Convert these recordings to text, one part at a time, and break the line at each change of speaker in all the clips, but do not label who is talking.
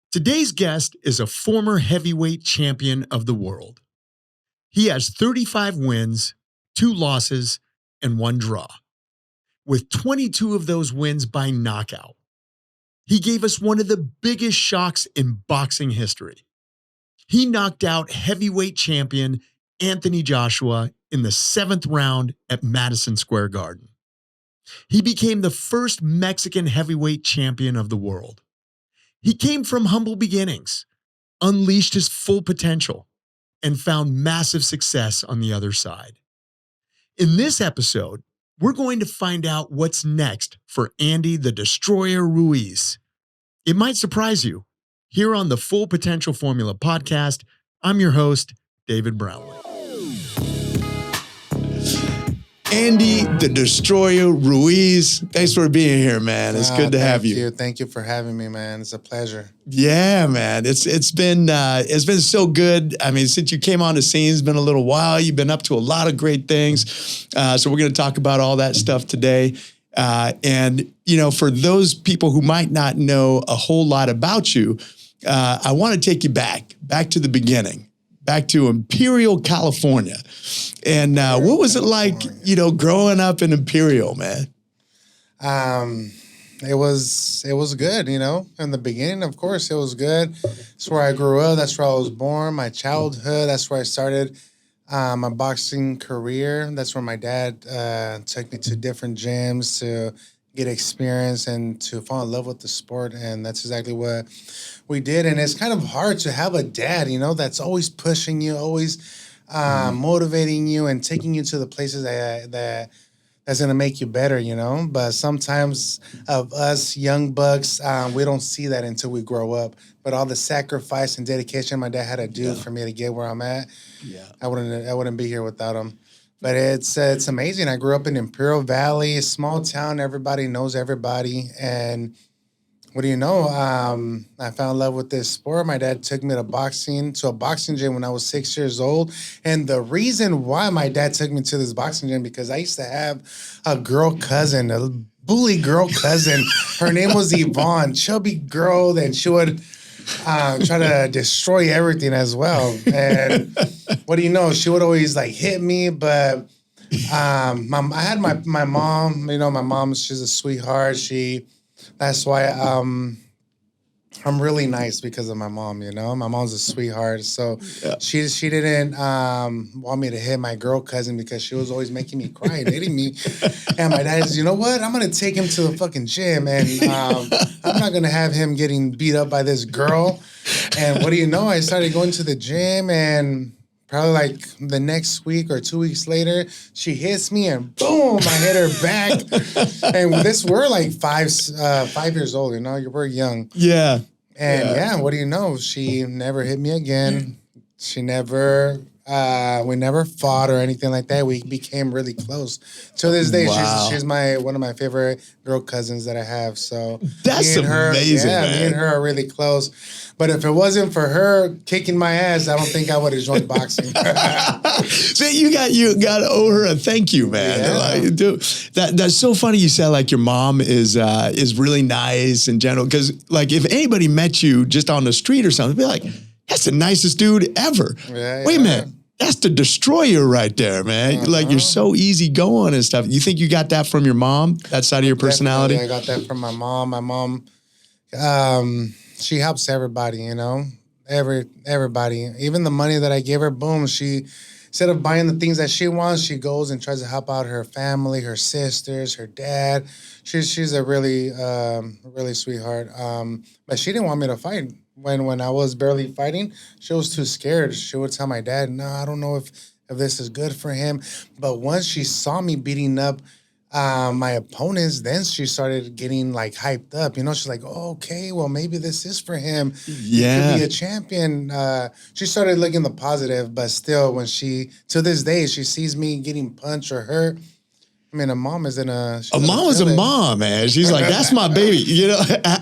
Today's guest is a former heavyweight champion of the world. He has 35 wins, 2 losses, and 1 draw, with 22 of those wins by knockout. He gave us one of the biggest shocks in boxing history. He knocked out heavyweight champion Anthony Joshua in the 7th round at Madison Square Garden. He became the first Mexican heavyweight champion of the world. He came from humble beginnings, unleashed his full potential, and found massive success on the other side. In this episode, we're going to find out what's next for Andy the Destroyer Ruiz. It might surprise you. Here on the Full Potential Formula podcast, I'm your host, David Brownlee. Andy the Destroyer Ruiz, thanks for being here, man. It's good to have you.
Thank you for having me, man. It's a pleasure.
Yeah, man. It's been so good. I mean, since you came on the scene, it's been a little while. You've been up to a lot of great things. So we're going to talk about all that stuff today. And for those people who might not know a whole lot about you, I want to take you back to the beginning, back to Imperial, California. And what was it like, growing up in Imperial, man?
It was good, In the beginning, of course, it was good. That's where I grew up. That's where I was born. My childhood. That's where I started my boxing career. That's where my dad took me to different gyms to get experience and to fall in love with the sport. And that's exactly what we did. And it's kind of hard to have a dad, that's always pushing you, always motivating you and taking you to the places that's going to make you better, But sometimes of us young bucks, we don't see that until we grow up. But all the sacrifice and dedication my dad had to do for me to get where I'm at, I wouldn't be here without him. But it's amazing. I grew up in Imperial Valley, a small town. Everybody knows everybody. And what do you know? I fell in love with this sport. My dad took me to a boxing gym when I was 6 years old. And the reason why my dad took me to this boxing gym, because I used to have a girl cousin, a bully girl cousin. Her name was Yvonne, chubby girl, and she would try to destroy everything as well. And what do you know? She would always hit me, but I had my mom. My mom, she's a sweetheart. That's why I'm really nice because of my mom, My mom's a sweetheart. So she didn't want me to hit my girl cousin because she was always making me cry and hitting me. And my dad says, you know what? I'm going to take him to the fucking gym. And I'm not going to have him getting beat up by this girl. And what do you know? I started going to the gym, and probably the next week or 2 weeks later, she hits me and boom, I hit her back. And we're 5 years old, we're young.
Yeah.
And what do you know? She never hit me again. She never, we never fought or anything like that. We became really close. To this day, she's one of my favorite girl cousins that I have. So
that's amazing, man.
Me and her are really close. But if it wasn't for her kicking my ass, I don't think I would have joined boxing.
So you got to owe her a thank you, man.
Yeah.
That's so funny. You said your mom is really nice and gentle, because if anybody met you just on the street or something, they'd be like, that's the nicest dude ever. Wait a minute. That's the Destroyer right there, man. You're so easygoing and stuff. You think you got that from your mom, that side of your personality?
Definitely, I got that from my mom. My mom, she helps everybody, everybody. Even the money that I give her, boom, she, instead of buying the things that she wants, she goes and tries to help out her family, her sisters, her dad. She's a really, really sweetheart. But she didn't want me to fight. When I was barely fighting, she was too scared. She would tell my dad, no, I don't know if this is good for him. But once she saw me beating up my opponents, then she started getting hyped up. She's like, oh, okay, well, maybe this is for him.
Yeah.
He could be a champion. She started looking the positive, but still, when to this day, she sees me getting punched or hurt. I mean, a mom is in a...
A mom is a mom, man. She's like, that's my baby.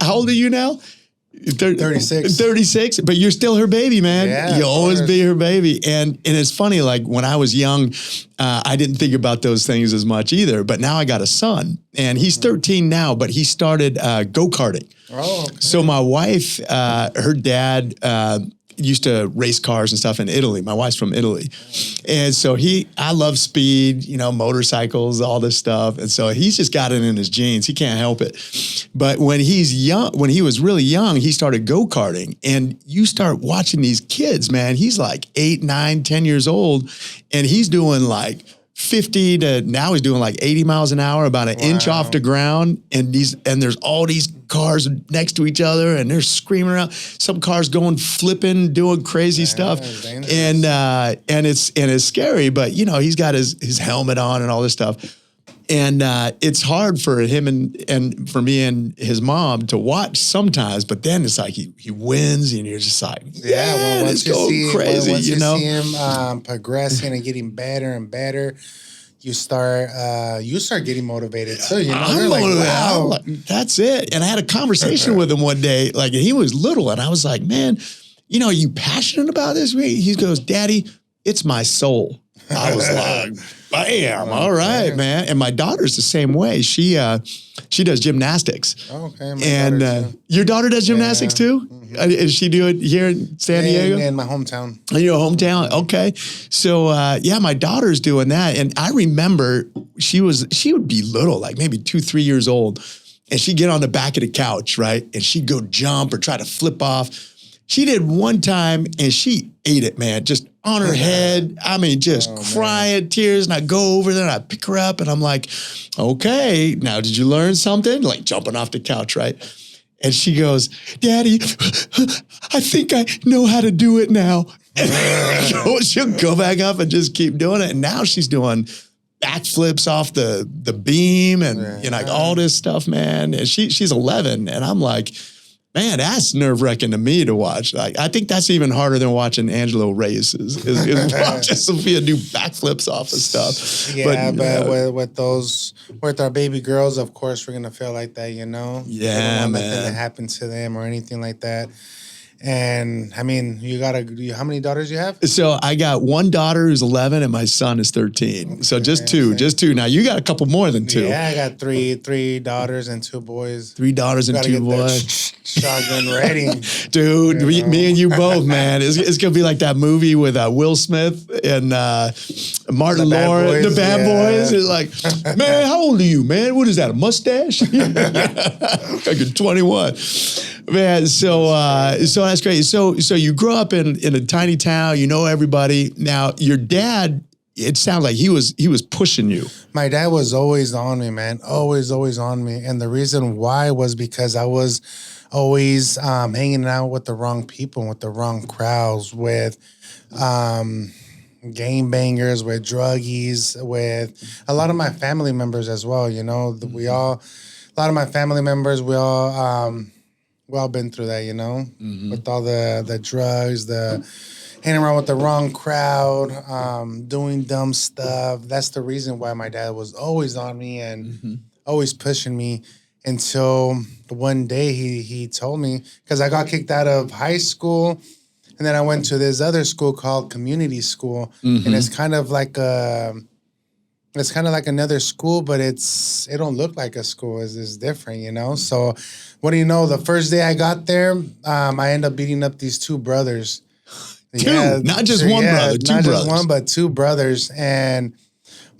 How old are you now?
36.
36, but you're still her baby, man.
Yeah,
you'll always be her baby. And it's funny, when I was young, I didn't think about those things as much either. But now I got a son, and he's 13 now, but he started go-karting.
Oh, okay.
So my wife, her dad used to race cars and stuff in Italy. My wife's from Italy. And so I love speed, you know, motorcycles, all this stuff. And so he's just got it in his genes. He can't help it. But when he was really young, he started go-karting. And you start watching these kids, man, he's like 8, 9, 10 years old. And he's doing like 50 to now he's doing like 80 miles an hour, about an inch off the ground. And there's all these cars next to each other and they're screaming around. Some cars going flipping, doing crazy stuff. And it's scary, but you know, he's got his helmet on and all this stuff. And it's hard for him and for me and his mom to watch sometimes, but then it's like he wins and you're just like, well,
once
it's going crazy,
once
you know?
see him progressing and getting better and better, you start getting motivated too. You know,
I'm
like,
motivated.
wow,
Like, that's it. And I had a conversation with him one day, like he was little, and I was like, man, you know, are you passionate about this? He goes, Daddy, it's my soul. I was like, bam, all right, man. And my daughter's the same way. She does gymnastics.
Okay.
And your daughter does gymnastics too? Mm-hmm. Does she do it here in San Diego?
In my hometown.
In your hometown? Okay. So, my daughter's doing that. And I remember she would be little, like maybe 2, 3 years old. And she'd get on the back of the couch, right? And she'd go jump or try to flip off. She did one time and she ate it, man, just on her head. I mean, just crying, tears. And I go over there and I pick her up and I'm like, okay, now did you learn something? Like jumping off the couch, right? And she goes, Daddy, I think I know how to do it now. And she'll go back up and just keep doing it. And now she's doing backflips off the beam and you know, like all this stuff, man. And she's 11 and I'm like, man, that's nerve-wracking to me to watch. Like, I think that's even harder than watching Angelo race is watching Sophia do backflips off of stuff.
Yeah, but with our baby girls, of course, we're gonna feel like that, you know.
Yeah,
we don't want
man.
nothing to happen to them or anything like that. And I mean, how many daughters you have?
So I got one daughter who's 11 and my son is 13. So just two. Now you got a couple more than two.
Yeah, I got three daughters and 2 boys.
3 daughters and 2 boys.
Shotgun ready.
Dude, me and you both, man. It's going to be like that movie with Will Smith and Martin Lawrence, the Bad Boys. It's like, man, how old are you, man? What is that, a mustache? Like you're 21. Man, so that's great. So you grew up in a tiny town, you know everybody. Now, your dad, it sounds like he was pushing you.
My dad was always on me, man. Always on me. And the reason why was because I was always hanging out with the wrong people, with the wrong crowds, with game bangers, with druggies, with a lot of my family members as well. You know, a lot of my family members, we all been through that, you know, with all the drugs, the hanging around with the wrong crowd, doing dumb stuff. That's the reason why my dad was always on me and always pushing me until one day he told me, because I got kicked out of high school and then I went to this other school called community school. And it's kind of like another school, but it don't look like a school. It's different, you know? So what do you know? The first day I got there, I ended up beating up these 2 brothers.
Not just one brother, 2 brothers. Not just one,
but 2 brothers. And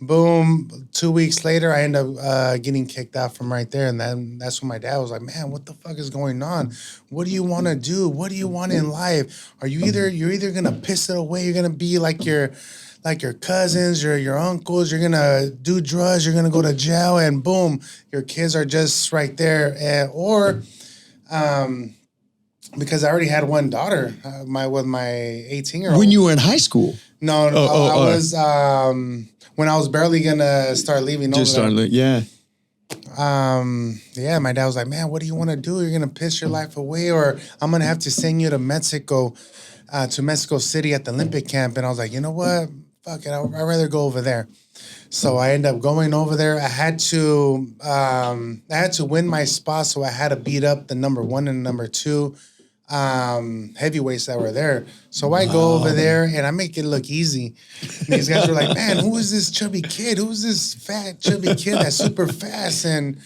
boom, 2 weeks later, I ended up getting kicked out from right there. And then that's when my dad was like, man, what the fuck is going on? What do you want to do? What do you want in life? You're either going to piss it away, you're going to be like your cousins, your uncles, you're going to do drugs, you're going to go to jail, and boom, your kids are just right there. Or because I already had one daughter with my 18-year-old.
When you were in high school?
No, I was when I was barely going to start leaving over there.
Yeah.
My dad was like, man, what do you want to do? You're going to piss your life away, or I'm going to have to send you to Mexico City at the Olympic camp. And I was like, you know what? Fuck it. I'd rather go over there. So I ended up going over there. I had to win my spot. So I had to beat up the number 1 and number 2 heavyweights that were there. So I go over there and I make it look easy. And these guys were like, man, who is this chubby kid? Who's this fat chubby kid that's super fast? And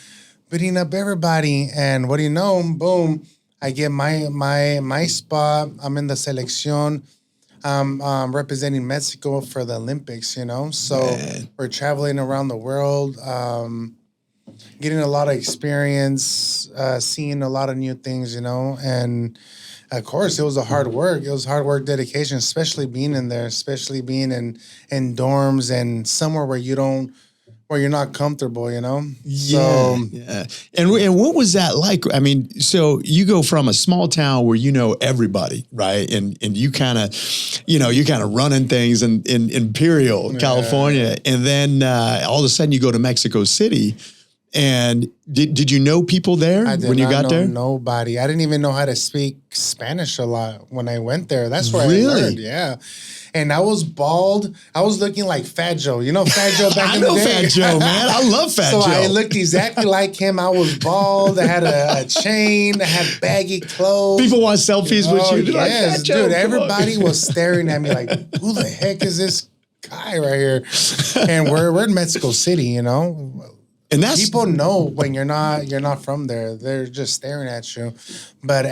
beating up everybody. And what do you know? Boom. I get my spot. I'm in the selección. I'm representing Mexico for the Olympics, you know? So we're traveling around the world, getting a lot of experience, seeing a lot of new things, you know? And of course, it was a hard work. It was hard work, dedication, especially being in there, especially being in dorms and somewhere where you're not comfortable, you know?
Yeah, yeah. And what was that like? I mean, so you go from a small town where you know everybody, right? And you kind of, you're kind of running things in Imperial, California. And then all of a sudden you go to Mexico City. And did you know people there when you got there?
Nobody. I didn't even know how to speak Spanish a lot when I went there. That's where I learned. Yeah. And I was bald. I was looking like Fat Joe. You know Fat Joe back in the day?
I know Fat Joe, man. I love Fat Joe.
So I looked exactly like him. I was bald. I had a chain. I had baggy clothes.
People want selfies with you.
Yes, like, Fat Joe, dude. Everybody was staring at me like, who the heck is this guy right here? And we're in Mexico City, you know? And people know when you're not from there. They're just staring at you. But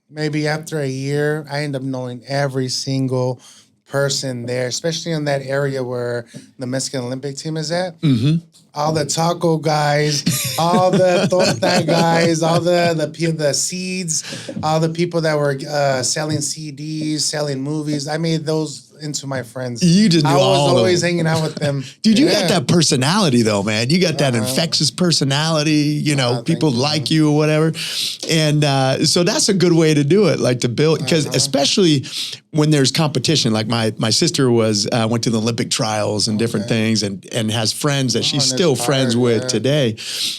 maybe after a year, I end up knowing every single person there, especially in that area where the Mexican Olympic team is at. Mm-hmm. All the taco guys, all the torta guys, all the seeds, all the people that were selling CDs, selling movies. I made those into my friends.
You did. I
was always hanging out with them.
Dude, you got that personality though, man. You got that infectious personality. People like you or whatever. And so that's a good way to do it, like to build, because especially when there's competition. Like my sister went to the Olympic trials and different things, and has friends that she's still friends with today.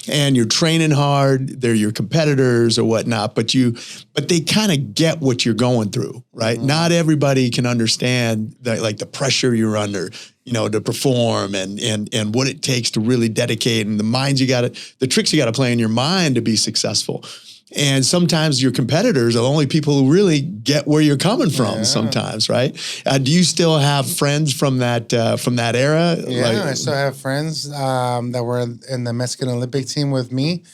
And you're training hard. They're your competitors or whatnot, but they kind of get what you're going through, right? Not everybody can understand the pressure you're under, to perform and what it takes to really dedicate, and the tricks you got to play in your mind to be successful. And sometimes your competitors are the only people who really get where you're coming from sometimes, right? Do you still have friends from that era?
Yeah, I still have friends that were in the Mexican Olympic team with me.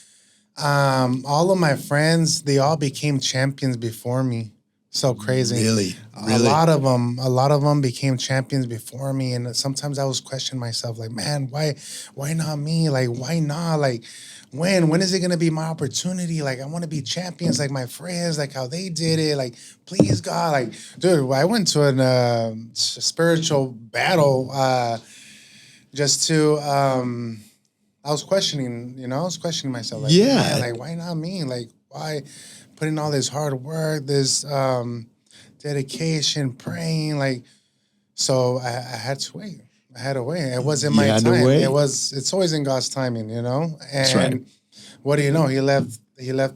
All of my friends, they all became champions before me. So crazy.
Really?
A lot of them became champions before me. And sometimes I was questioning myself, like, man, why not me? Like, why not? Like, when is it going to be my opportunity? Like, I want to be champions like my friends, like how they did it. Like, please, God. Like, dude, I went to a spiritual battle just to, I was questioning myself. Like, man, like, why not me? Like, why putting all this hard work, this dedication, praying, like, so I had to wait. I had to wait. It wasn't my time. It's always in God's timing, And
that's right.
What do you know? He left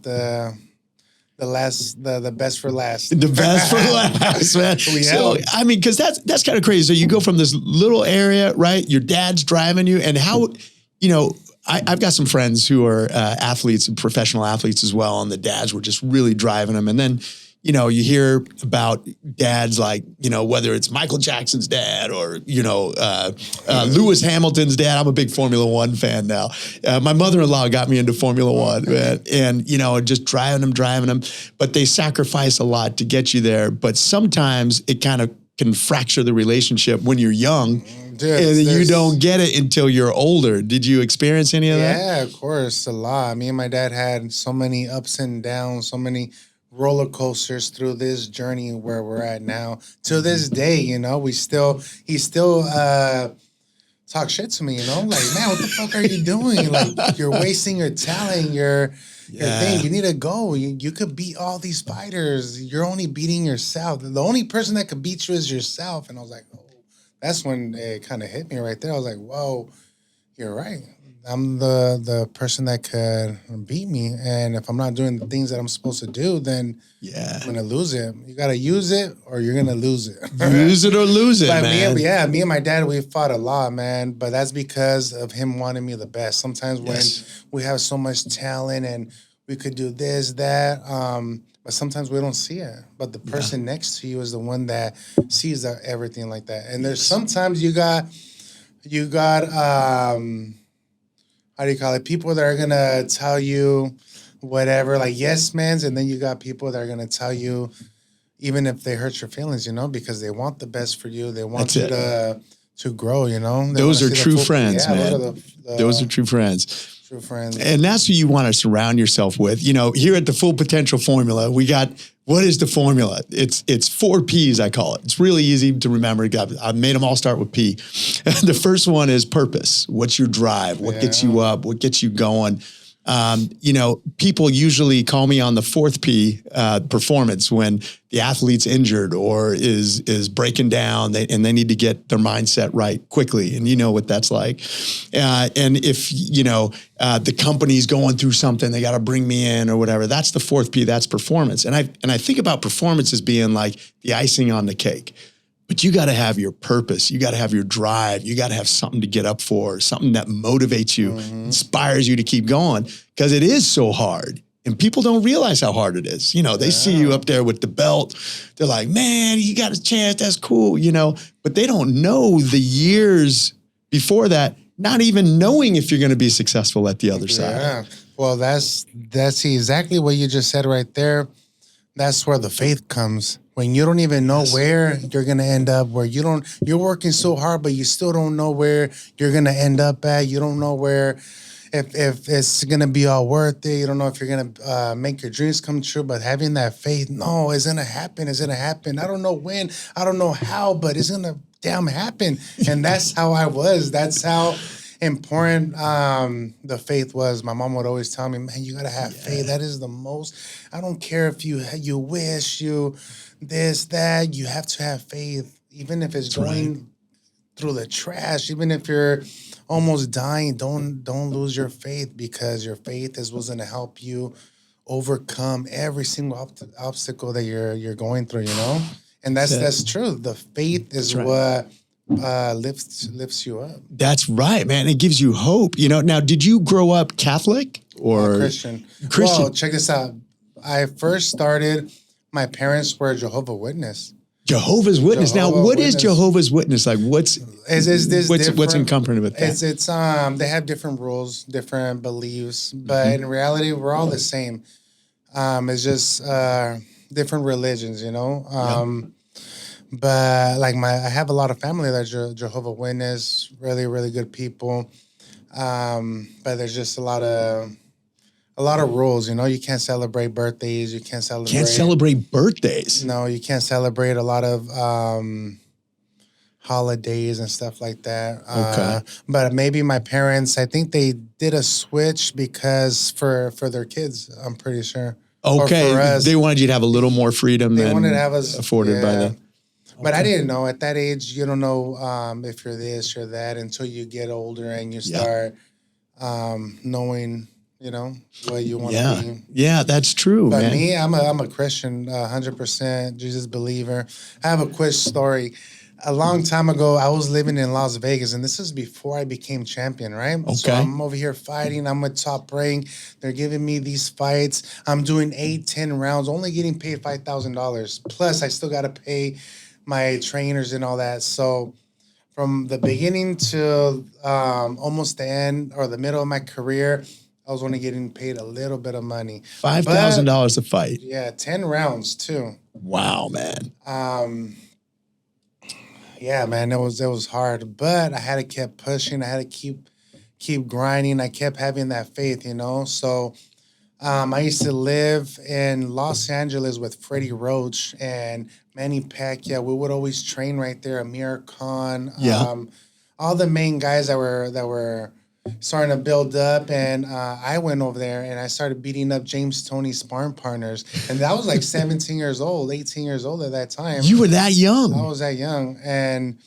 the best for last.
The best for last, man. So, I mean, because that's kind of crazy. So you go from this little area, right? Your dad's driving you, and how, I've got some friends who are athletes and professional athletes as well, and the dads were just really driving them. And then, you hear about dads like, whether it's Michael Jackson's dad or, Lewis Hamilton's dad. I'm a big Formula One fan now. My mother-in-law got me into Formula One, man. And, just driving them. But they sacrifice a lot to get you there. But sometimes it kind of can fracture the relationship when you're young. Dude, and you don't get it until you're older. Did you experience any of that?
Yeah, of course, a lot. Me and my dad had so many ups and downs, so many roller coasters through this journey where we're at now. To this day, he still talk shit to me, like, man, what the fuck are you doing? Like, you're wasting your talent, your thing. You need to go. You could beat all these fighters. You're only beating yourself. The only person that could beat you is yourself. And I was like, oh. That's when it kind of hit me right there. I was like, whoa, you're right. I'm the person that could beat me. And if I'm not doing the things that I'm supposed to do, then I'm going to lose it. You got to use it or you're going to lose it.
Use it or lose it, man.
Me and my dad, we fought a lot, man. But that's because of him wanting me the best. Sometimes when we have so much talent and we could do this, that, but sometimes we don't see it. But the person next to you is the one that sees everything like that. And there's sometimes you got how do you call it? People that are gonna tell you whatever, like yes mans, and then you got people that are gonna tell you even if they hurt your feelings, because they want the best for you. They want you to grow, They
Those are
see the
true
full-
friends,
yeah,
man. Those are true friends.
True friends.
And that's who you want to surround yourself with. Here at the Full Potential Formula, we got, what is the formula? It's 4 P's, I call it. It's really easy to remember. I made them all start with P. The first one is purpose. What's your drive? What gets you up? What gets you going? People usually call me on the 4th P, performance, when the athlete's injured or is breaking down and they need to get their mindset right quickly. And you know what that's like. And if, the company's going through something, they got to bring me in or whatever. That's the 4th P, that's performance. And I think about performance as being like the icing on the cake. But you got to have your purpose. You got to have your drive. You got to have something to get up for, something that motivates you, inspires you to keep going, because it is so hard. And people don't realize how hard it is. They see you up there with the belt. They're like, man, you got a chance. That's cool, But they don't know the years before that, not even knowing if you're going to be successful at the other side.
Yeah. Well, that's exactly what you just said right there. That's where the faith comes. When you don't even know where you're going to end up, where you're working so hard, but you still don't know where you're going to end up at. You don't know where, if it's going to be all worth it. You don't know if you're going to make your dreams come true, but having that faith, no, it's going to happen. It's going to happen. I don't know when, I don't know how, but it's going to damn happen. And that's how I was. That's how important the faith was. My mom would always tell me, man, you got to have faith. That is the most, I don't care if you wish you this, that, you have to have faith, even if it's going through the trash, even if you're almost dying, don't lose your faith, because your faith is what's going to help you overcome every single obstacle that you're going through, And that's true. The faith is what lifts you up.
That's right, man. It gives you hope. Now, did you grow up Catholic or
Christian? Well, check this out. I first started, my parents were Jehovah's Witness.
Jehovah's Witness. Now, what is Jehovah's Witness? Like, what's encompassing with that?
It's they have different rules, different beliefs, but in reality, we're all the same. It's just different religions, But like I have a lot of family that are Jehovah's Witness, really, really good people. But there's just a lot of rules, you can't celebrate birthdays. You can't
celebrate birthdays.
No, you can't celebrate a lot of holidays and stuff like that.
Okay.
But maybe my parents, I think they did a switch because for their kids, I'm pretty sure.
Okay.
For us,
they wanted you to have a little more freedom than
wanted to have us
afforded by them.
But I didn't know at that age. You don't know if you're this or that until you get older and you start knowing, what you want to be.
Yeah, that's true.
But
man.
me, I'm a Christian, 100% Jesus believer. I have a quick story. A long time ago, I was living in Las Vegas, and this is before I became champion, right?
Okay.
So I'm over here fighting. I'm at top rank. They're giving me these fights. I'm doing 8-10 rounds, only getting paid $5,000. Plus, I still got to pay my trainers and all that. So from the beginning to almost the end or the middle of my career, I was only getting paid a little bit of money.
$5,000 a fight.
Yeah, 10 rounds too.
Wow, man.
Yeah, man, it was hard, but I had to keep pushing. I had to keep grinding. I kept having that faith, So I used to live in Los Angeles with Freddie Roach and Manny Pacquiao. We would always train right there. Amir Khan, all the main guys that were starting to build up, and I went over there and I started beating up James Toney's sparring partners, and I was like 17 years old, 18 years old at that time.
You were that young.
I was that young, and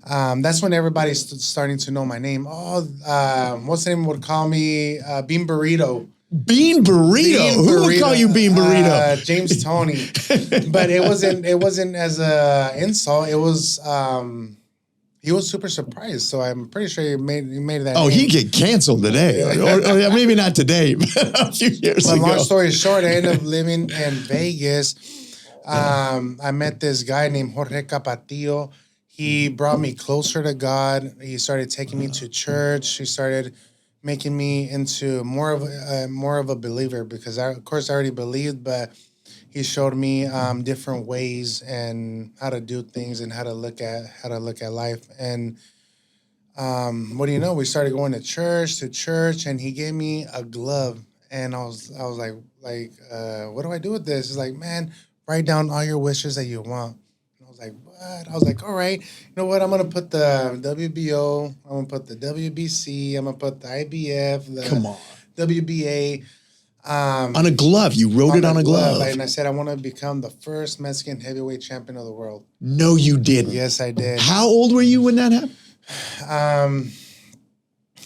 that's when everybody's starting to know my name. What's the name would call me? Bean Burrito.
Bean Burrito. Who would call you Bean Burrito?
James Toney. But it wasn't as a insult. It was he was super surprised. So I'm pretty sure he made that.
Oh,
name.
he'd get canceled today, or maybe not today, but a few years ago.
Long story short, I ended up living in Vegas. I met this guy named Jorge Capatillo. He brought me closer to God. He started taking me to church. He started making me into more of a believer because of course I already believed, but he showed me different ways and how to do things and how to look at life. And what do you know? We started going to church, and he gave me a glove, and I was like, what do I do with this? He's like, man, write down all your wishes that you want. And I was like, what? I was like, all right, you know what? I'm gonna put the WBO, I'm gonna put the WBC, I'm gonna put the IBF,
Come
the
on.
WBA.
On a glove. You wrote it on a glove.
And I said I want to become the first Mexican heavyweight champion of the world.
No, you didn't.
Yes, I did.
How old were you when that happened?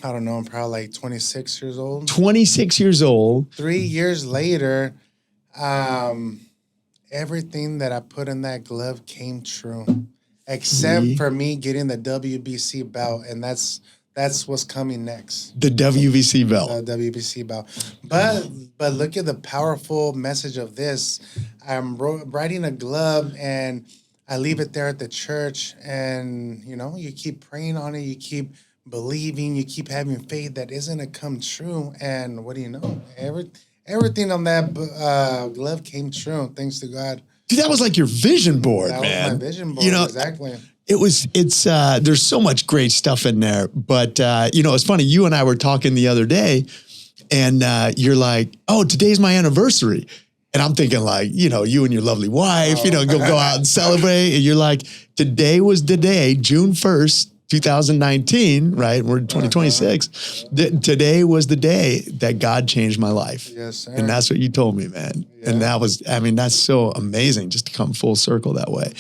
I don't know. I'm probably like 26 years old.
26 years old.
3 years later, everything that I put in that glove came true, except for me getting the WBC belt, and that's what's coming next.
The WBC belt.
The WBC belt. But look at the powerful message of this. I'm writing a glove, and I leave it there at the church, and you keep praying on it, you keep believing, you keep having faith that isn't to come true. And what do you know? Everything on that glove came true, thanks to God.
Dude, that was like your vision board,
That
man.
was my vision board, exactly.
It's there's so much great stuff in there, but it's funny. You and I were talking the other day, and you're like, "Oh, today's my anniversary," and I'm thinking like, you and your lovely wife, go out and celebrate, and you're like, "Today was the day, June 1st, 2019, right? We're in 2026. Today was the day that God changed my life."
Yes, sir.
And that's what you told me, man.
Yeah.
And that's so amazing just to come full circle that way.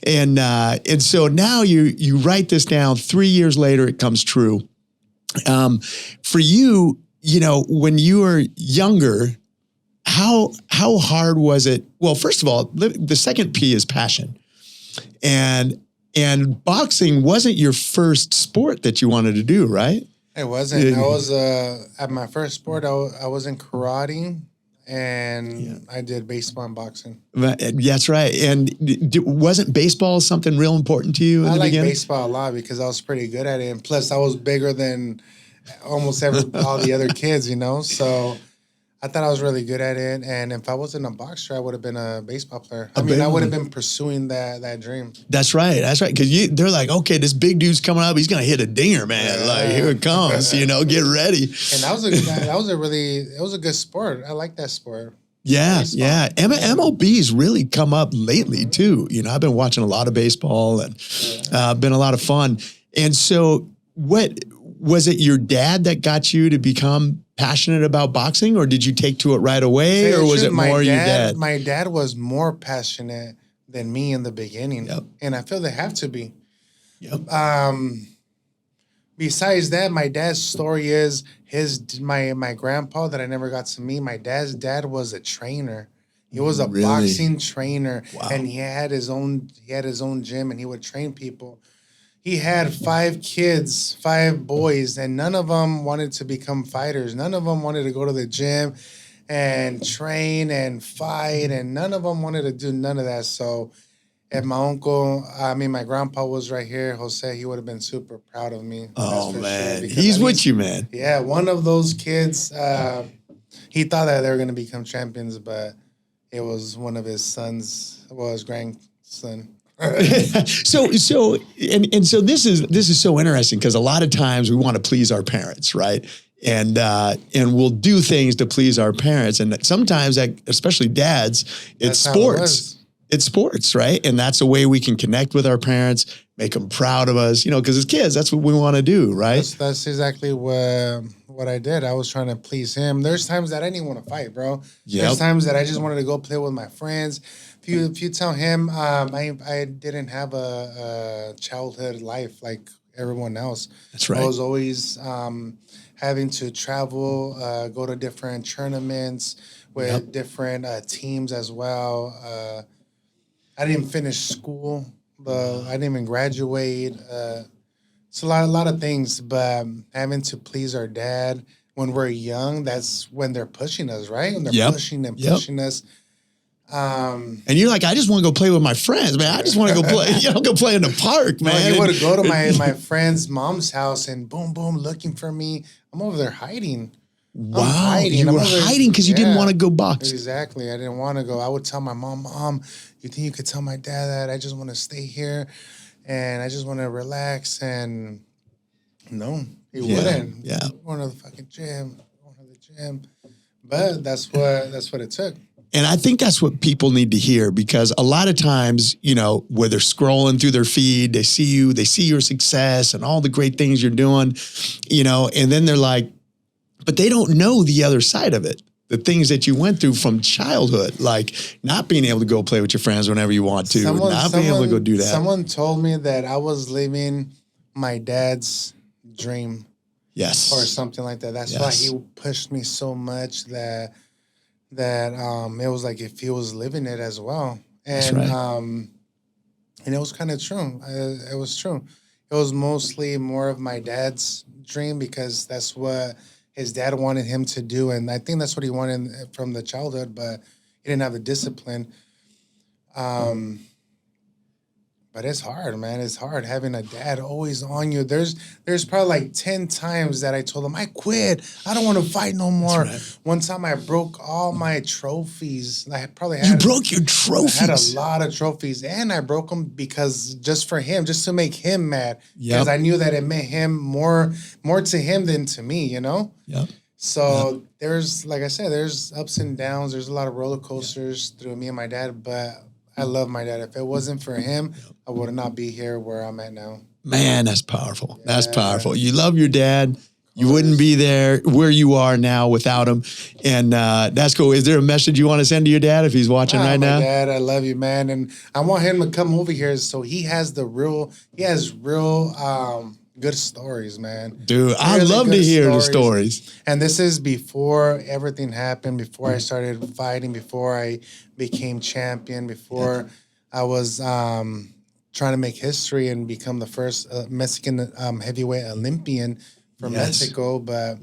And so now you write this down. 3 years later, it comes true. For you, when you were younger, how hard was it? Well, first of all, the second P is passion. And boxing wasn't your first sport that you wanted to do, right?
It wasn't. I was at my first sport. I was in karate, and I did baseball and boxing.
That's right. And wasn't baseball something real important to you in the beginning?
I like baseball a lot because I was pretty good at it, and plus I was bigger than almost all the other kids, So I thought I was really good at it, and if I wasn't a boxer, I would have been a baseball player. I would have been pursuing that dream.
That's right. Because they're like, okay, this big dude's coming up. He's gonna hit a dinger, man. Like here it comes. Get ready.
And it was a good sport. I like that sport.
Yeah,
baseball.
yeah. MLB's really come up lately too. I've been watching a lot of baseball and been a lot of fun. And so, what was it? Your dad that got you to become passionate about boxing, or did you take to it right away, or was it more your dad?
My dad was more passionate than me in the beginning, and I feel they have to be.
Yep.
Besides that, my dad's story is my grandpa that I never got to meet. My dad's dad was a trainer. He was a boxing trainer, and he had his own gym, and he would train people. He had 5 kids, 5 boys, and none of them wanted to become fighters. None of them wanted to go to the gym and train and fight, and none of them wanted to do none of that. So if my grandpa was right here, Jose, he would have been super proud of me.
Oh, man. He's with you, man.
Yeah, one of those kids, he thought that they were going to become champions, but it was one of his sons, his grandson.
So this is so interesting because a lot of times we want to please our parents, right? And we'll do things to please our parents, and sometimes, especially dads, it's sports. It's sports, right? And that's a way we can connect with our parents, make them proud of us, because as kids, that's what we want to do, right?
That's exactly what I did. I was trying to please him. There's times that I didn't want to fight, bro. Yep. There's times that I just wanted to go play with my friends. If you tell him, I didn't have a childhood life like everyone else.
That's right.
I was always having to travel, go to different tournaments with different teams as well. I didn't finish school. I didn't even graduate. It's a lot of things, but having to please our dad when we're young, that's when they're pushing us, right? When they're pushing us.
And you're like, I just want to go play with my friends, man. I just want to go play, go play in the park, man.
He would go to my friend's mom's house and boom, boom, looking for me. I'm over there hiding.
Wow, you were hiding because you didn't want to go box.
Exactly, I didn't want to go. I would tell my mom, you think you could tell my dad that I just want to stay here and I just want to relax? And no, he wouldn't.
Yeah,
going to the fucking gym, But that's what it took.
And I think that's what people need to hear, because a lot of times, you know, where they're scrolling through their feed, they see your success and all the great things you're doing, you know, and then they're like, but they don't know the other side of it. The things that you went through from childhood, like not being able to go play with your friends whenever you want to, not being able to go do that.
Someone told me that I was living my dad's dream.
Yes.
Or something like that. That's why he pushed me so much that it was like if he was living it as well. And and it was kind of true. It was true. It was mostly more of my dad's dream because that's what his dad wanted him to do. And I think that's what he wanted from the childhood, but he didn't have the discipline. But it's hard, man. It's hard having a dad always on you. There's probably like 10 times that I told him, I quit. I don't want to fight no more. Right. One time I broke all my trophies. I probably had...
You broke your trophies?
I had a lot of trophies. And I broke them because just for him, just to make him mad. Because I knew that it meant him more to him than to me, you know?
Yep.
So there's, like I said, there's ups and downs. There's a lot of roller coasters through me and my dad, but... I love my dad. If it wasn't for him, I would not be here where I'm at now.
Man, that's powerful. Yeah. That's powerful. You love your dad. You wouldn't be there where you are now without him. And that's cool. Is there a message you want to send to your dad if he's watching right now?
Dad, I love you, man. And I want him to come over here so he has real good stories, man.
Dude, I love to hear the stories.
And this is before everything happened, before I started fighting, before I became champion, before I was trying to make history and become the first Mexican heavyweight Olympian for Mexico. But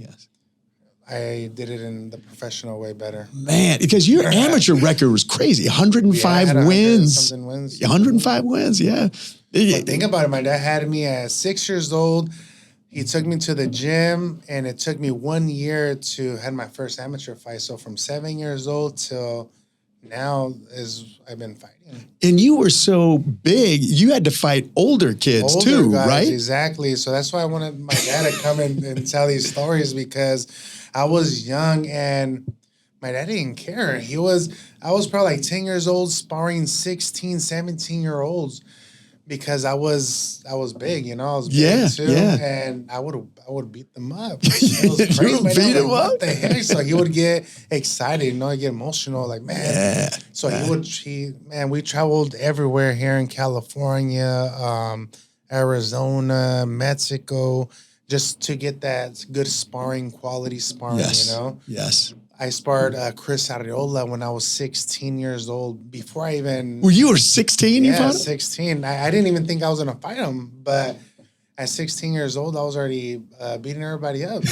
I did it in the professional way better.
Man, because your amateur record was crazy. 105 wins. 105 wins, yeah.
But think about it. My dad had me at 6 years old. He took me to the gym, and it took me 1 year to have my first amateur fight. So from 7 years old till now I've been fighting.
And you were so big, you had to fight older kids too, guys, right?
Exactly. So that's why I wanted my dad to come and tell these stories, because I was young and my dad didn't care. I was probably like 10 years old sparring 16, 17-year-olds. Because I was big, you know, I was big too, and I would beat them up. It was crazy, man.
Beat him up?
What the heck? So he would get excited, you know, he'd get emotional, like, man.
Yeah.
So we traveled everywhere here in California, Arizona, Mexico, just to get that good quality sparring, you know?
Yes.
I sparred Chris Arriola when I was 16 years old. Before I even...
Well, you were 16? You fought him?
16. I didn't even think I was going to fight him. But at 16 years old, I was already beating everybody up.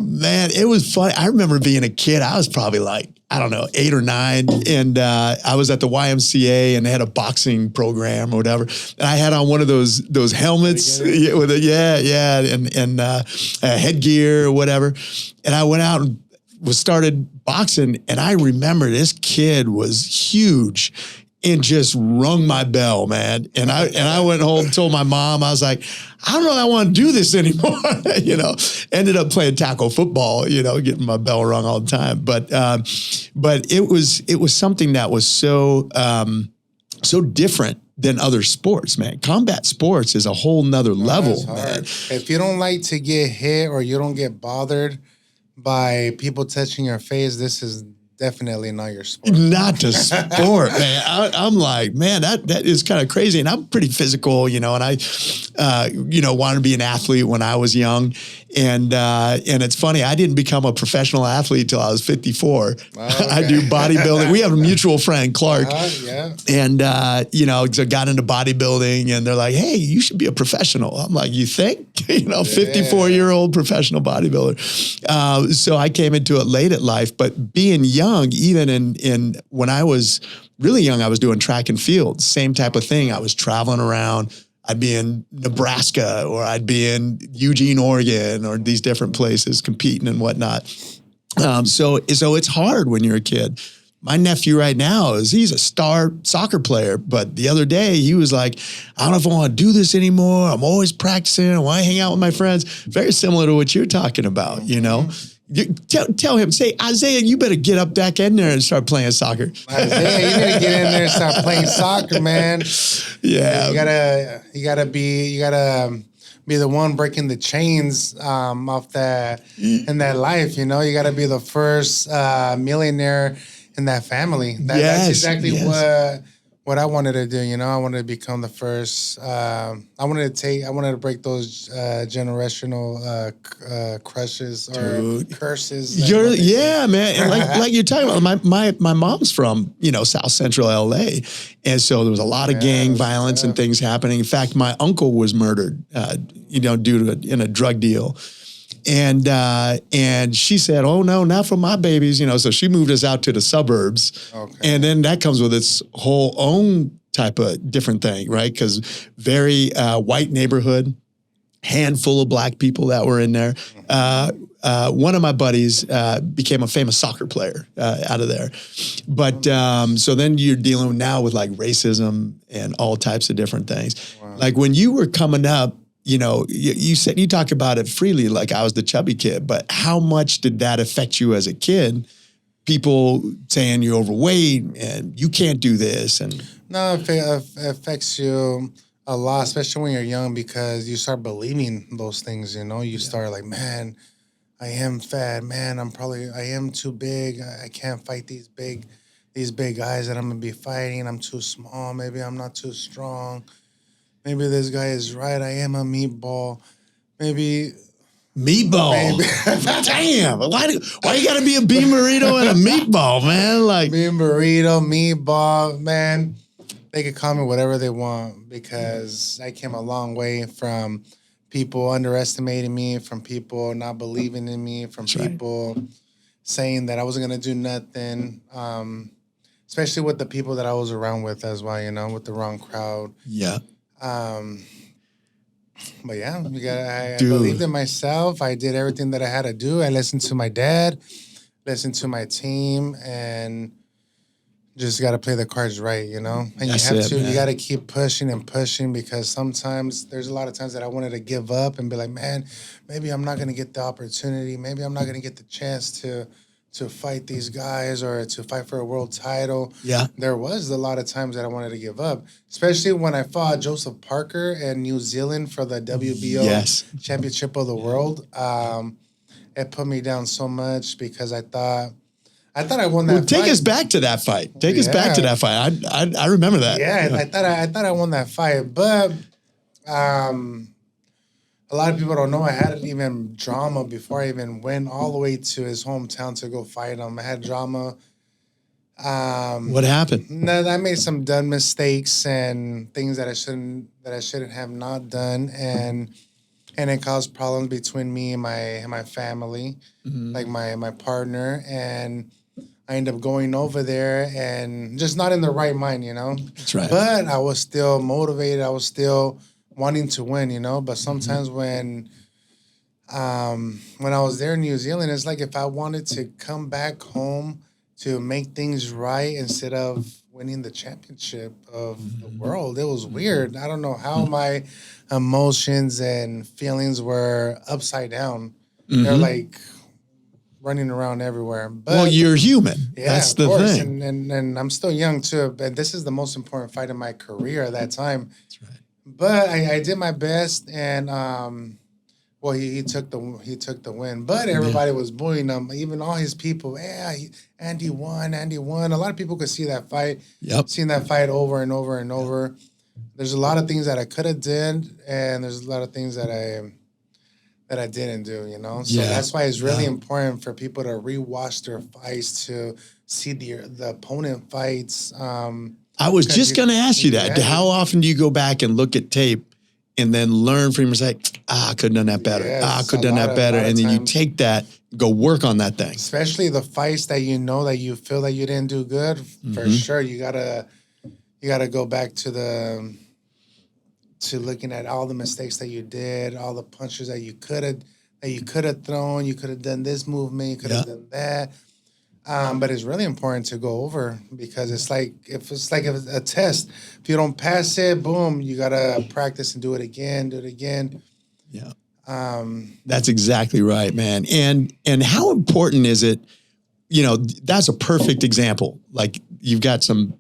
Man, it was funny. I remember being a kid. I was probably like, I don't know, 8 or 9. And I was at the YMCA and they had a boxing program or whatever. And I had on one of those helmets with and headgear or whatever. And I went out and started boxing. And I remember this kid was huge and just rung my bell, man. And I went home and told my mom, I was like, I don't know if I want to do this anymore. You know, ended up playing tackle football, you know, getting my bell rung all the time. But it was something that was so different than other sports, man. Combat sports is a whole nother level, man.
If you don't like to get hit or you don't get bothered by people touching your face, this is definitely not your sport.
Not the sport, man. I'm like, man, that is kind of crazy. And I'm pretty physical, you know, and I, wanted to be an athlete when I was young. And it's funny, I didn't become a professional athlete till I was 54. Okay. I do bodybuilding. We have a mutual friend, Clark. And, so got into bodybuilding and they're like, hey, you should be a professional. I'm like, you think? 54-year-old professional bodybuilder. So I came into it late at life, but being young, even in when I was really young, I was doing track and field, same type of thing. I was traveling around. I'd be in Nebraska or I'd be in Eugene, Oregon, or these different places competing and whatnot. So it's hard when you're a kid. My nephew right now he's a star soccer player, but the other day he was like, I don't know if I want to do this anymore. I'm always practicing. I want to hang out with my friends. Very similar to what you're talking about, you know? Tell him, say, Isaiah, you better get up back in there and start playing soccer.
Isaiah, you better get in there and start playing soccer, man.
Yeah.
You gotta be the one breaking the chains off that in that life, you know. You gotta be the first millionaire in that family. That's exactly what I wanted to do, you know. I wanted to become the first. I wanted to break those generational crushes or curses.
Man. And like you're talking about, my mom's from, you know, South Central LA. And so there was a lot of gang violence and things happening. In fact, my uncle was murdered, you know, in a drug deal. And she said, oh, no, not for my babies, you know. So she moved us out to the suburbs. Okay. And then that comes with its whole own type of different thing, right? Because very white neighborhood, handful of black people that were in there. One of my buddies became a famous soccer player out of there. But so then you're dealing now with like racism and all types of different things. Wow. Like when you were coming up, you know, you said, you talk about it freely, like I was the chubby kid, but how much did that affect you as a kid? People saying you're overweight and you can't do this. And
no, it affects you a lot, especially when you're young, because you start believing those things, you know. You start like, man, I am fat, man, I am too big. I can't fight these big guys that I'm going to be fighting. I'm too small. Maybe I'm not too strong. Maybe this guy is right. I am a meatball. Maybe.
Damn. Why you got to be a bean burrito and a meatball, man? Like
bean burrito, meatball, man. They could call me whatever they want because I came a long way from people underestimating me, from people not believing in me, from people saying that I wasn't going to do nothing. Especially with the people that I was around with as well, you know, with the wrong crowd.
Yeah.
But yeah, I believed in myself. I did everything that I had to do. I listened to my dad, listened to my team, and just got to play the cards right, you know? And you got to keep pushing and pushing, because sometimes there's a lot of times that I wanted to give up and be like, man, maybe I'm not going to get the opportunity. Maybe I'm not going to get the chance to fight these guys or to fight for a world title.
Yeah.
There was a lot of times that I wanted to give up, especially when I fought Joseph Parker in New Zealand for the WBO Championship of the World. It put me down so much because I thought I won that fight.
Take us back to that fight. Take us back to that fight. I remember that.
Yeah, I thought I won that fight, but a lot of people don't know I had even drama before I even went all the way to his hometown to go fight him. I had drama.
What happened?
No, I made some dumb mistakes and things that I shouldn't have not done, and it caused problems between me and my family, like my partner, and I ended up going over there and just not in the right mind, you know.
That's right.
But I was still motivated. I was still wanting to win, you know. But sometimes when I was there in New Zealand, it's like if I wanted to come back home to make things right instead of winning the championship of the world, it was weird. I don't know how my emotions and feelings were upside down. They're like running around everywhere. But,
well, you're human.
Yeah,
that's the
course.
thing.
And I'm still young too. But this is the most important fight in my career at that time.
That's right.
But I did my best, and well, he took the win. But everybody was booing him, even all his people. Yeah, Andy won. A lot of people could see that fight.
Yep.
Seen that fight over and over and over. There's a lot of things that I could have did, and there's a lot of things that I didn't do, you know? So that's why it's really important for people to rewatch their fights, to see the opponent fights.
I was just going to ask you that. How often do you go back and look at tape and then learn from yourself, like, I could have done that better. I could have done that better. And then you take that, go work on that thing.
Especially the fights that you know that you feel that you didn't do good, for sure. You gotta go back to to looking at all the mistakes that you did, all the punches that you could have thrown. You could have done this movement. You could have done that. But it's really important to go over because it's like if it's a test. If you don't pass it, boom, you gotta practice and do it again.
Yeah. That's exactly right, man. And how important is it? That's a perfect example. Like you've got some,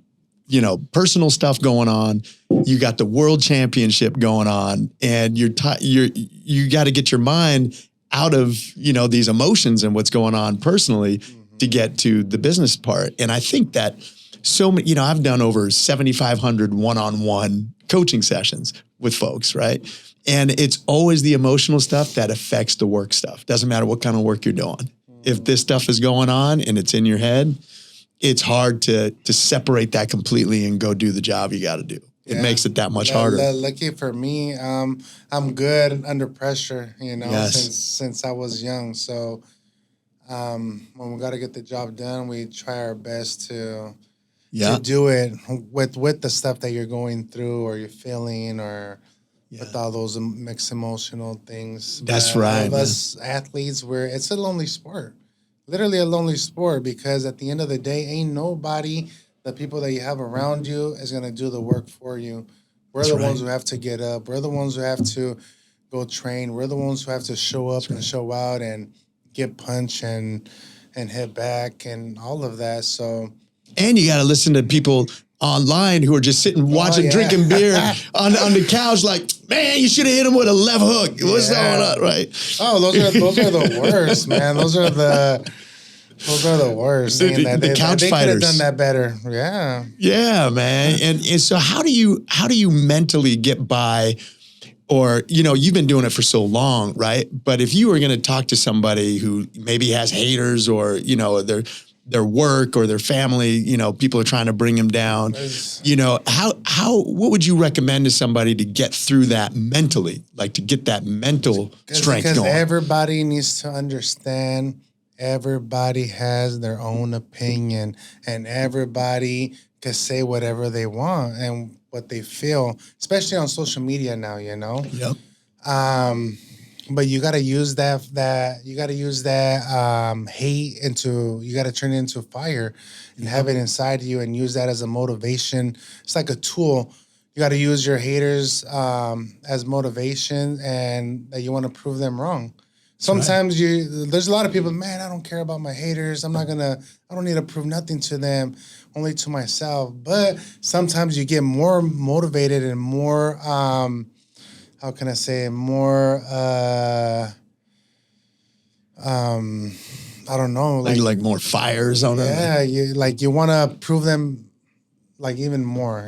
personal stuff going on. You got the world championship going on, and you got to get your mind out of, these emotions and what's going on personally to get to the business part. And I think that so many, I've done over 7,500 one-on-one coaching sessions with folks, right? And it's always the emotional stuff that affects the work stuff. Doesn't matter what kind of work you're doing. If this stuff is going on and it's in your head, it's hard to separate that completely and go do the job you got to do. It makes it that much harder.
Lucky for me, I'm good under pressure, since I was young. So when we got to get the job done, we try our best to do it with the stuff that you're going through or you're feeling or with all those mixed emotional things.
That's right.
Us athletes, it's a lonely sport. Literally a lonely sport because at the end of the day, ain't nobody, the people that you have around you is going to do the work for you. We're the ones who have to get up. We're the ones who have to go train. We're the ones who have to show up and show out and get punched and hit back and all of that. So,
and you got to listen to people online who are just sitting watching, drinking beer on the couch like, man, you should have hit him with a left hook. What's going on, right?
Oh, those are the worst, man. Those are the worst.
The couch
they
fighters
could have done that better. Yeah.
Yeah, man. And so how do you mentally get by? Or, you've been doing it for so long, right? But if you were going to talk to somebody who maybe has haters or, their work or their family, people are trying to bring them down, what would you recommend to somebody to get through that mentally, like to get that mental strength
because
going?
Everybody needs to understand everybody has their own opinion and everybody can say whatever they want and what they feel, especially on social media now,
Yep.
But you got to use that hate you got to turn it into fire and have it inside you and use that as a motivation. It's like a tool. You got to use your haters as motivation and that you want to prove them wrong. Sometimes there's a lot of people, man, I don't care about my haters. I don't need to prove nothing to them, only to myself. But sometimes you get more motivated and more, how can I say, more, I don't know.
Like more fires on them.
Yeah, you want to prove them like even more,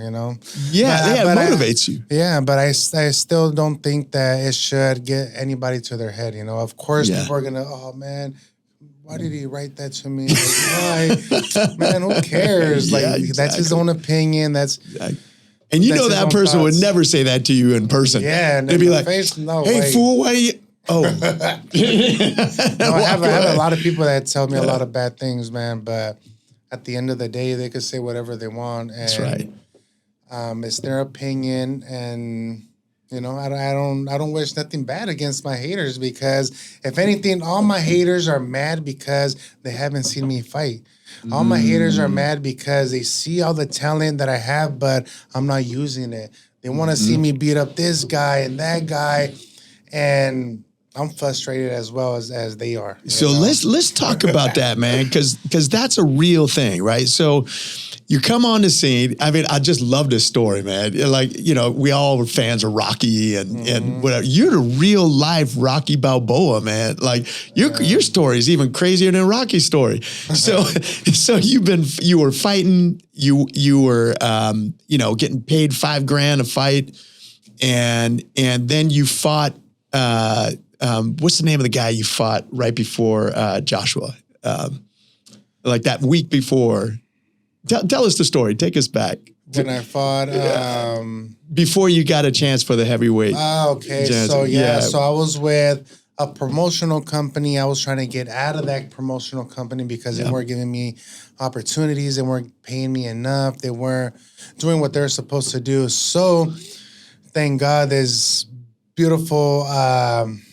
Yeah, it motivates you.
Yeah, but I still don't think that it should get anybody to their head, Of course, people are going to, oh, man, why did he write that to me? Like, why? Man, who cares? That's his own opinion. That's...
And that person would never say that to you in person.
Yeah.
They'd be like,
no,
hey,
wait.
fool, why do you... Oh.
No, I have a lot of people that tell me a lot of bad things, man, but at the end of the day, they could say whatever they want. And,
that's right.
It's their opinion, and I don't wish nothing bad against my haters because if anything, all my haters are mad because they haven't seen me fight. All my haters are mad because they see all the talent that I have, but I'm not using it. They want to see me beat up this guy and that guy, and I'm frustrated as well as they are.
So let's talk about that, man, because that's a real thing, right? So you come on the scene. I mean, I just love this story, man. Like, we all were fans of Rocky and whatever. You're the real life Rocky Balboa, man. Like your story is even crazier than Rocky's story. So you were fighting. You were getting paid $5,000 a fight, and then you fought. What's the name of the guy you fought right before Joshua? Like that week before. Tell us the story. Take us back.
When I fought...
before you got a chance for the heavyweight.
Okay.
Chance.
So I was with a promotional company. I was trying to get out of that promotional company because they weren't giving me opportunities. They weren't paying me enough. They weren't doing what they're supposed to do. So... thank God, this beautiful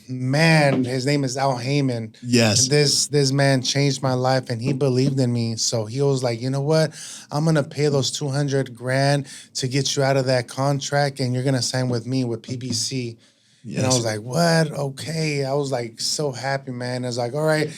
man. His name is Al Heyman.
Yes.
This man changed my life, and he believed in me. So he was like, you know what? I'm gonna pay those $200,000 to get you out of that contract, and you're gonna sign with me with PBC.
Yes.
And I was like, what? Okay. I was like so happy, man. I was like, all right,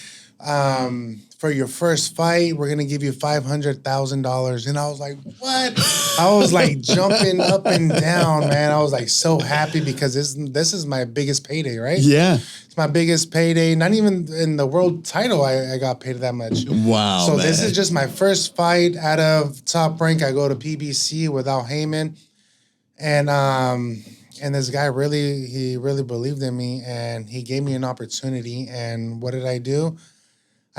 for your first fight, we're gonna give you $500,000. And I was like, what? I was like jumping up and down, man. I was like so happy because this is my biggest payday, right?
Yeah.
It's my biggest payday. Not even in the world title I got paid that much.
Wow.
So
man.
this is just my first fight out of Top Rank. I go to PBC with Al Heyman. And this guy really believed in me, and he gave me an opportunity. And what did I do?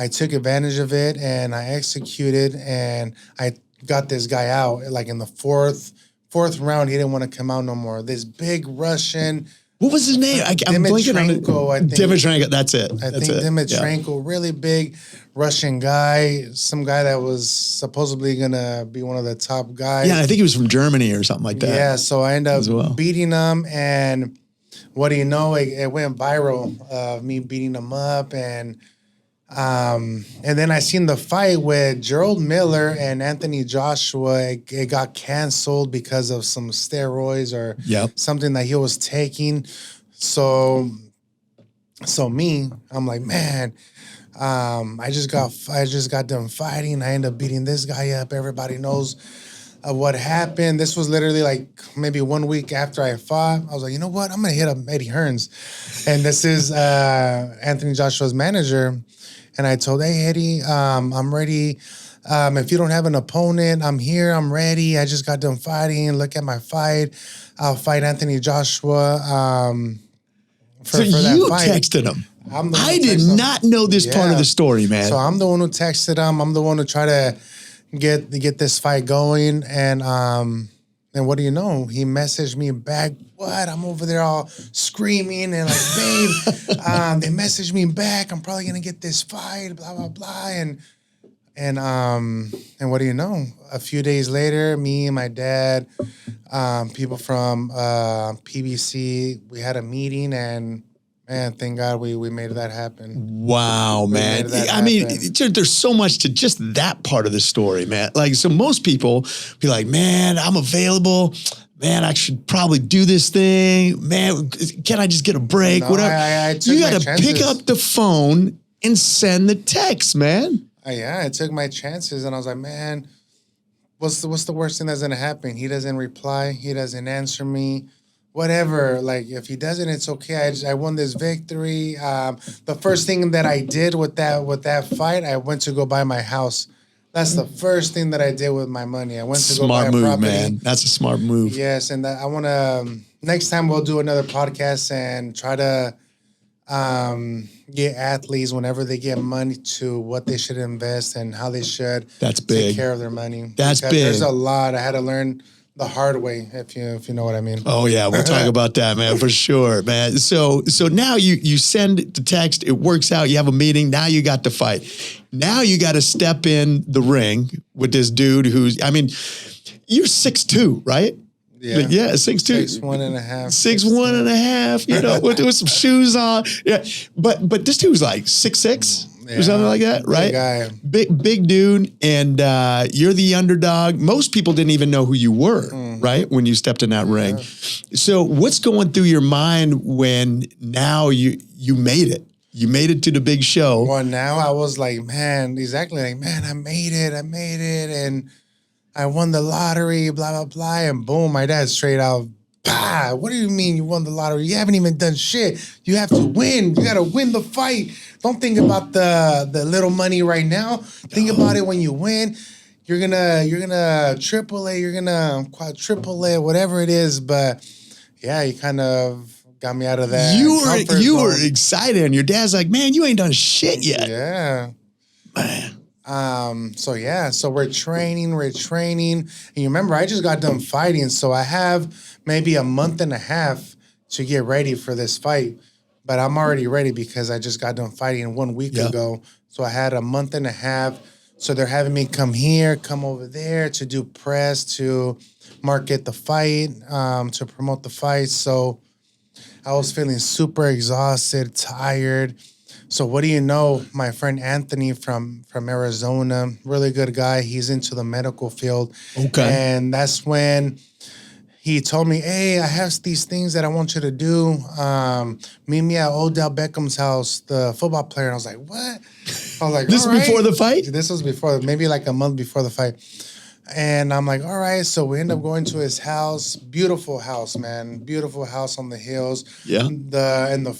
I took advantage of it, and I executed, and I got this guy out. Like in the fourth round, he didn't want to come out no more. This big Russian.
What was his name? I'm blanking on it.
I think.
Dimitrenko, that's it.
I think Dimitrenko, really big Russian guy, some guy that was supposedly going to be one of the top guys.
Yeah, I think he was from Germany or something like that.
Yeah, so I ended up beating him, and what do you know? It went viral, me beating him up, and then I seen the fight with Gerald Miller and Anthony Joshua. It got canceled because of some steroids or something that he was taking. So me, I'm like, man, I just got done fighting. I ended up beating this guy up. Everybody knows what happened. This was literally like maybe 1 week after I fought. I was like, you know what? I'm gonna hit up Eddie Hearns, and this is Anthony Joshua's manager. And I told, hey, Eddie, I'm ready. If you don't have an opponent, I'm here. I'm ready. I just got done fighting. Look at my fight. I'll fight Anthony Joshua for that fight.
Texted him. I did not know this part of the story, man.
So I'm the one who texted him. I'm the one who tried to get this fight going. And what do you know? He messaged me back. What? I'm over there all screaming and like, babe, they messaged me back. I'm probably gonna get this fight, blah, blah, blah. And what do you know? A few days later, me and my dad, people from PBC, we had a meeting, and man, thank God we made that happen.
Wow, man. I mean, there's so much to just that part of the story, man. Like, so most people be like, man, I'm available. Man, I should probably do this thing. Man, can I just get a break?
No,
whatever.
I took
You
my
got to
chances.
pick up the phone and send the text, man.
I took my chances, and I was like, man, what's the worst thing that's gonna happen? He doesn't reply. He doesn't answer me. Whatever. Like, if he doesn't, it's okay. I won this victory. The first thing that I did with that fight, I went to go buy my house. That's the first thing that I did with my money. I went to go buy a property.
Smart move, man. That's a smart move.
Yes, and I want to, next time we'll do another podcast and try to get athletes, whenever they get money, to what they should invest and how they should take care of their money.
That's
because
big.
There's a lot. I had to learn the hard way, if you know what I mean.
Oh yeah, we'll talk about that, man, for sure, man. So now you send the text, it works out, you have a meeting, now you got to fight. Now you got to step in the ring with this dude who's, I mean, you're 6'2", right?
Yeah,
6'2".
6'1.5".
6'1.5", you know, with some shoes on. Yeah, but this dude's like 6'6". Or something like that, right?
Big guy.
Big dude, and you're the underdog. Most people didn't even know who you were, right, when you stepped in that ring. So what's going through your mind when now you made it? You made it to the big show.
Well, now I was like, man, exactly like, man, I made it, and I won the lottery, blah, blah, blah, and boom, my dad straight out, bah, what do you mean you won the lottery? You haven't even done shit. You have to win. You got to win the fight. Don't think about the little money right now. Think about it when you win. You're gonna triple A, you're gonna quadruple A, whatever it is. But yeah, you kind of got me out of that.
You were excited, and your dad's like, man, you ain't done shit yet.
Yeah.
Man.
So we're training, and you remember I just got done fighting, so I have maybe a month and a half to get ready for this fight. But I'm already ready because I just got done fighting 1 week ago. So I had a month and a half So they're having me come here, come over there to do press, to market the fight, to promote the fight. So I was feeling super exhausted, tired. So what do you know? My friend Anthony from Arizona, really good guy. He's into the medical field.
Okay.
And that's when he told me, hey, I have these things that I want you to do. Meet me at Odell Beckham's house, the football player. And I was like, what? I was like,
This is
all right.
before the fight?
This was before, maybe like a month before the fight. And I'm like, all right. So we end up going to his house. Beautiful house, man. Beautiful house on the hills.
Yeah.
In the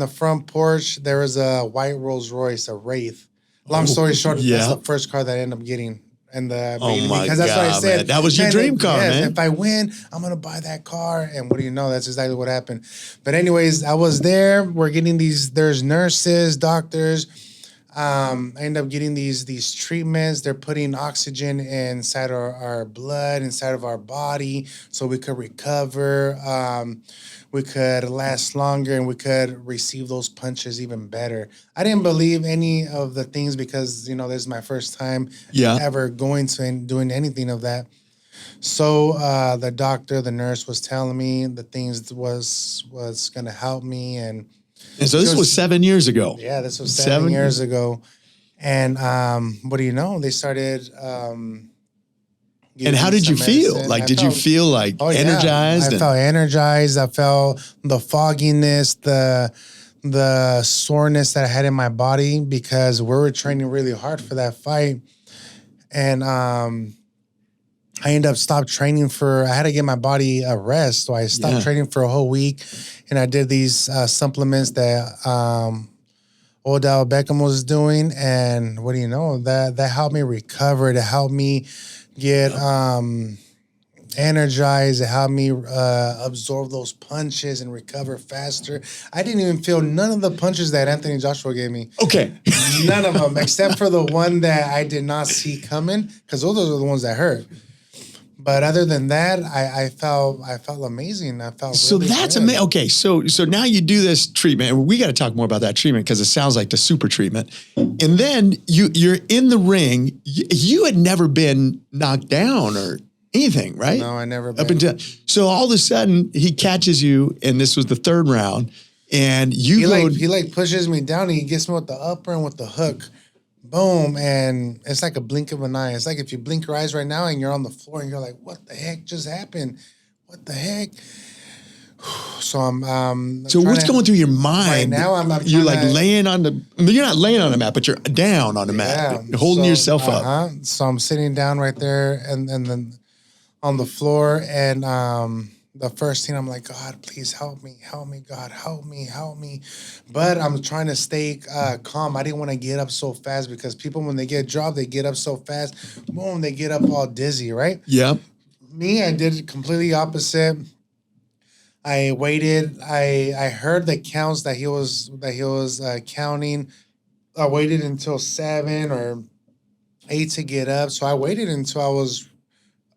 front porch, there was a white Rolls Royce, a Wraith. Long story short, that's the first car that I ended up getting. And because that's what I said.
Man. That was your dream car, man.
If I win, I'm gonna buy that car. And what do you know? That's exactly what happened. But anyways, I was there. We're getting there's nurses, doctors. I end up getting these treatments. They're putting oxygen inside our blood, inside of our body, so we could recover. We could last longer, and we could receive those punches even better. I didn't believe any of the things because this is my first time ever going to and doing anything of that. So the doctor, the nurse was telling me the things was gonna help me. And
so this was 7 years ago.
Yeah, this was 7 years ago. And what do you know? They started.
And how did you feel? Like, did you feel like energized?
I felt energized. I felt the fogginess, the soreness that I had in my body because we were training really hard for that fight. And I ended up stopped training I had to get my body a rest. So I stopped training for a whole week. And I did these supplements that Odell Beckham was doing. And what do you know? That helped me recover. It helped me get energized. It helped me absorb those punches and recover faster. I didn't even feel none of the punches that Anthony Joshua gave me.
Okay.
None of them, except for the one that I did not see coming, because those are the ones that hurt. But other than that, I felt amazing. I felt
so
really
that's
good.
amazing. Okay, so now you do this treatment, and we got to talk more about that treatment because it sounds like the super treatment. And then you're in the ring. You had never been knocked down or anything, right?
No, I never.
So all of a sudden he catches you, and this was the third round, and he
pushes me down, and he gets me with the upper and with the hook. Boom, and it's like a blink of an eye. It's like if you blink your eyes right now and you're on the floor and you're like, what the heck just happened? What the heck? So I'm
So what's going through your mind?
Right now
you're like laying on you're not laying on the mat, but you're down on the mat, holding yourself up.
So I'm sitting down right there and then on the floor, and the first thing I'm like, God, please help me, God, help me. But I'm trying to stay calm. I didn't want to get up so fast because people, when they get dropped, they get up so fast. Boom, they get up all dizzy, right?
Yeah.
Me, I did it completely opposite. I waited. I heard the counts that he was counting. I waited until 7 or 8 to get up. So I waited until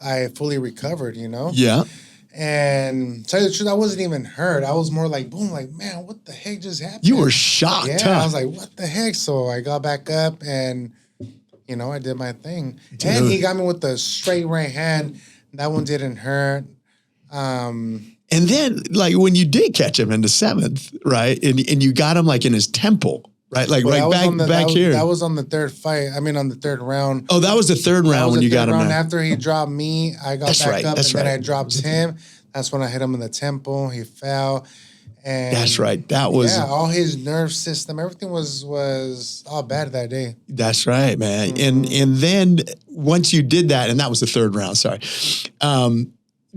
I fully recovered,
Yeah.
And to tell you the truth, I wasn't even hurt. I was more like, boom, like, man, what the heck just happened?
You were shocked,
Yeah, I was like, what the heck? So I got back up and, I did my thing. Dude. And he got me with the straight right hand. That one didn't hurt.
And then, like, when you did catch him in the 7th, right, and you got him, like, in his temple, right? Like, back here.
That was on the third fight. I mean, on the third round.
Oh, that was the third round when you got him out.
After he dropped me, I got back up, and then I dropped him. That's when I hit him in the temple. He fell. And
that's right. That was...
Yeah, all his nerve system, everything was all bad that day.
That's right, man. Mm-hmm. And then once you did that, and that was the third round, sorry,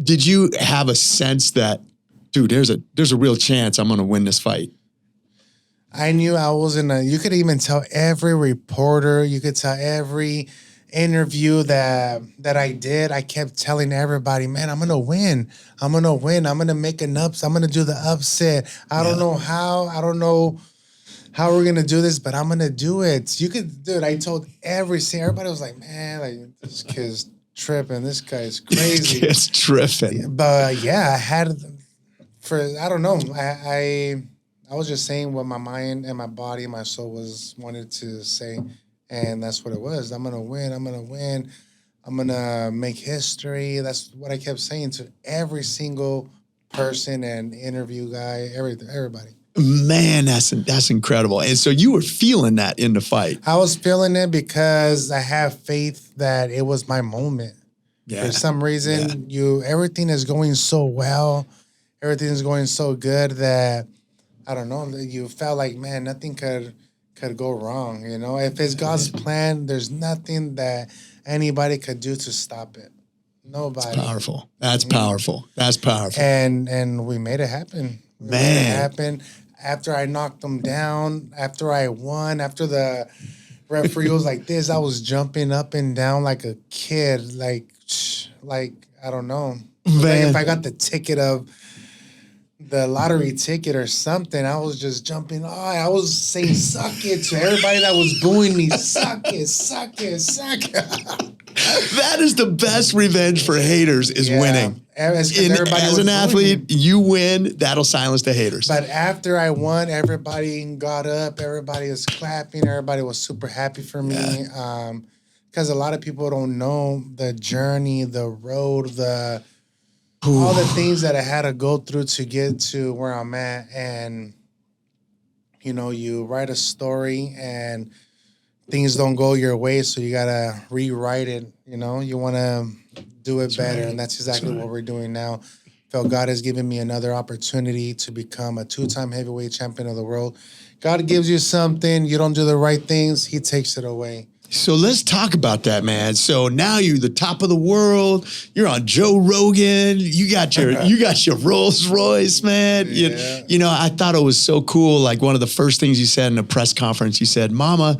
did you have a sense that, dude, there's a real chance I'm going to win this fight?
I knew I was you could even tell every reporter, you could tell every interview that I did, I kept telling everybody, man, I'm going to win. I'm going to make an upset. I'm going to do the upset. I don't know how. I don't know how we're going to do this, but I'm going to do it. Dude, I told everybody was like, man, like, this kid's tripping. This guy's crazy.
This kid's tripping.
But yeah, I don't know. I was just saying what my mind and my body and my soul wanted to say. And that's what it was. I'm gonna win. I'm gonna win. I'm gonna make history. That's what I kept saying to every single person and interview guy, everybody.
Man, that's incredible. And so you were feeling that in the fight.
I was feeling it because I have faith that it was my moment.
Yeah.
For some reason, everything is going so well, everything is going so good that I don't know. You felt like, man, nothing could go wrong. You know, if it's God's plan, there's nothing that anybody could do to stop it. Nobody.
That's powerful. That's powerful. That's powerful.
And we made it happen. We made it happen. After I knocked them down, after I won, after the referee was like this, I was jumping up and down like a kid, like I don't know. Like if I got the ticket of the lottery ticket or something, I was just jumping. I was saying "suck it" to everybody that was booing me. Suck it, suck it, suck it.
That is the best revenge for haters is winning. As an athlete, you win, that'll silence the haters.
But after I won, everybody got up, everybody was clapping, everybody was super happy for me. Because a lot of people don't know the journey, the road, all the things that I had to go through to get to where I'm at. And, you know, you write a story and things don't go your way, so you got to rewrite it. You know, you want to do it better. Right. And that's exactly what we're doing now. Felt God has given me another opportunity to become a 2-time heavyweight champion of the world. God gives you something, you don't do the right things, he takes it away.
So let's talk about that, man. So now you're the top of the world. You're on Joe Rogan. You got your Rolls Royce, man.
Yeah.
You know, I thought it was so cool. Like one of the first things you said in a press conference, you said, "Mama,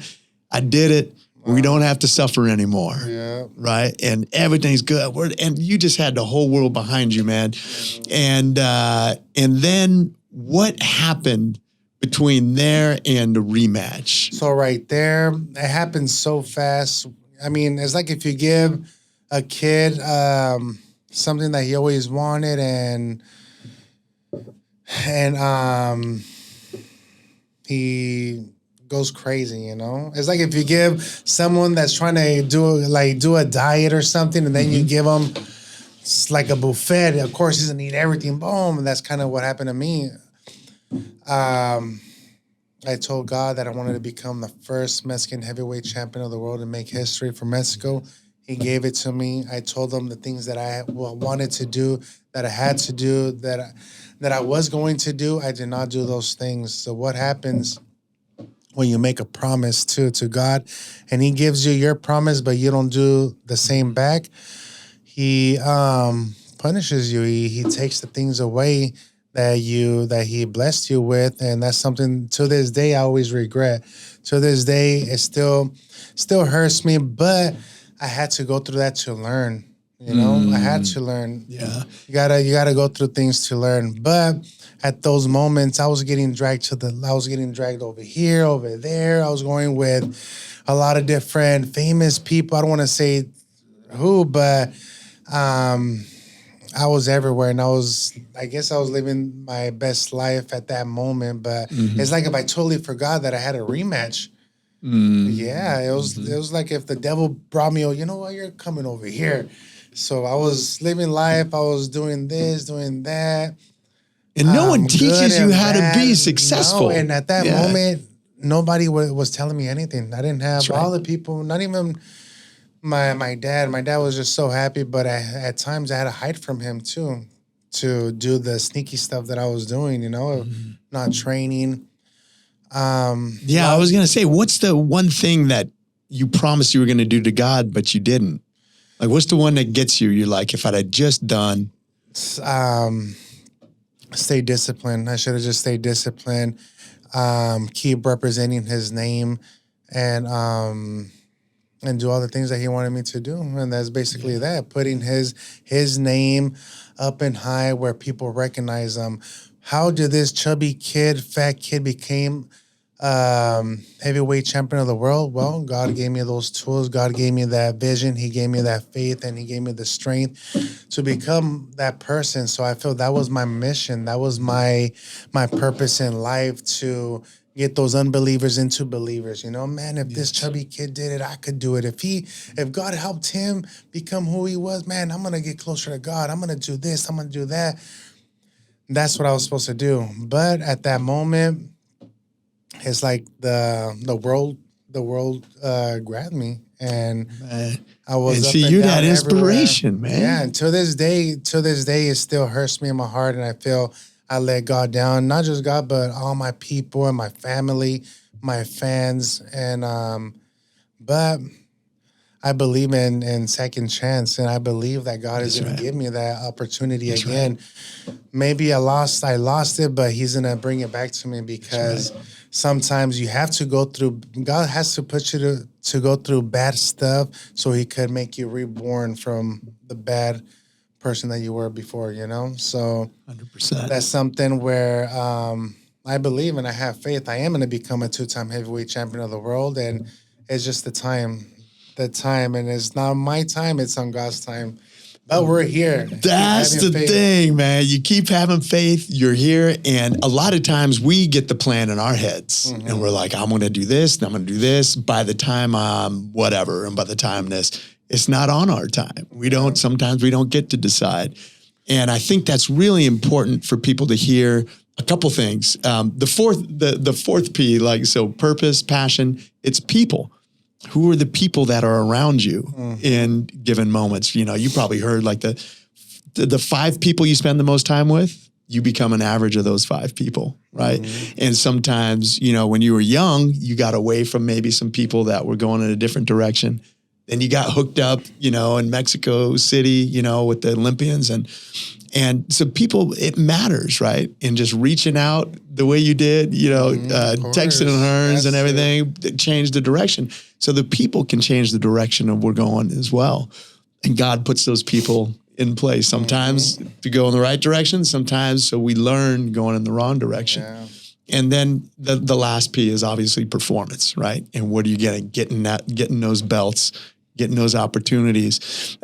I did it. We don't have to suffer anymore."
Yeah.
Right. And everything's good. And you just had the whole world behind you, man. And then what happened between there and the rematch?
So right there, it happened so fast. I mean, it's like if you give a kid something that he always wanted and he goes crazy, you know? It's like if you give someone that's trying to do a diet or something and then you give them like a buffet, of course he's gonna eat everything, boom. And that's kind of what happened to me. I told God that I wanted to become the first Mexican heavyweight champion of the world and make history for Mexico. He gave it to me. I told him the things that I wanted to do, that I had to do, that I was going to do. I did not do those things. So what happens when you make a promise to God and he gives you your promise, but you don't do the same back? He punishes you. He takes the things away that he blessed you with, and that's something to this day I always regret. To this day, it still hurts me, but I had to go through that to learn. You know, I had to learn.
Yeah,
you gotta go through things to learn. But at those moments, I was getting dragged over here, over there. I was going with a lot of different famous people. I don't want to say who, but I was everywhere, and I guess I was living my best life at that moment. But it's like if I totally forgot that I had a rematch. Yeah, it was like if the devil brought me, you know what, you're coming over here. So I was living life. I was doing this, doing that.
And no one teaches you how to be successful.
No, and at that moment, nobody was telling me anything. I didn't have all the people, not even my dad. My dad was just so happy, but at times I had to hide from him too, to do the sneaky stuff that I was doing, you know, not training.
I was going to say, what's the one thing that you promised you were going to do to God, but you didn't? Like, what's the one that gets you? You're like, if I'd had just done.
Stay disciplined. I should have just stayed disciplined. Keep representing his name and do all the things that he wanted me to do. And that's basically that, putting his name up and high where people recognize him. How did this chubby kid, fat kid became heavyweight champion of the world? Well, God gave me those tools. God gave me that vision. He gave me that faith, and he gave me the strength to become that person. So I feel that was my mission. That was my purpose in life, to get those unbelievers into believers. Man, if this chubby kid did it, I could do it. If God helped him become who he was, man, I'm going to get closer to God. I'm going to do this. I'm going to do that. That's what I was supposed to do. But at that moment, it's like the world grabbed me, and
Man.
I was
And
up
see,
and
you're
down
that inspiration,
everywhere.
man.
Yeah, and to this day, it still hurts me in my heart, and I feel I let God down. Not just God, but all my people and my family, my fans, and but I believe in second chance, and I believe that God is going to give me that opportunity again. Right. Maybe I lost it, but He's going to bring it back to me, because sometimes you have to go through. God has to put you to go through bad stuff so He could make you reborn from the bad person that you were before. So
100%.
That's something where I believe and I have faith. I am going to become a 2-time heavyweight champion of the world, and it's just the time. And it's not my time, it's on God's time. But we're here.
That's the thing, man. You keep having faith, you're here. And a lot of times we get the plan in our heads, and we're like, I'm going to do this, and I'm going to do this by the time I'm whatever. And by the time it's not on our time. Sometimes we don't get to decide. And I think that's really important for people to hear a couple things. The fourth P, so purpose, passion, it's people. Who are the people that are around you in given moments? You probably heard the 5 people you spend the most time with, you become an average of those 5 people, right? And sometimes, when you were young, you got away from maybe some people that were going in a different direction. Then you got hooked up, in Mexico City, with the Olympians. And so people, it matters, right? And just reaching out the way you did, texting Hearns and everything, it changed the direction. So the people can change the direction of we're going as well. And God puts those people in place, sometimes to go in the right direction, sometimes so we learn going in the wrong direction. Yeah. And then the last P is obviously performance, right? And what are you getting those belts, getting those opportunities.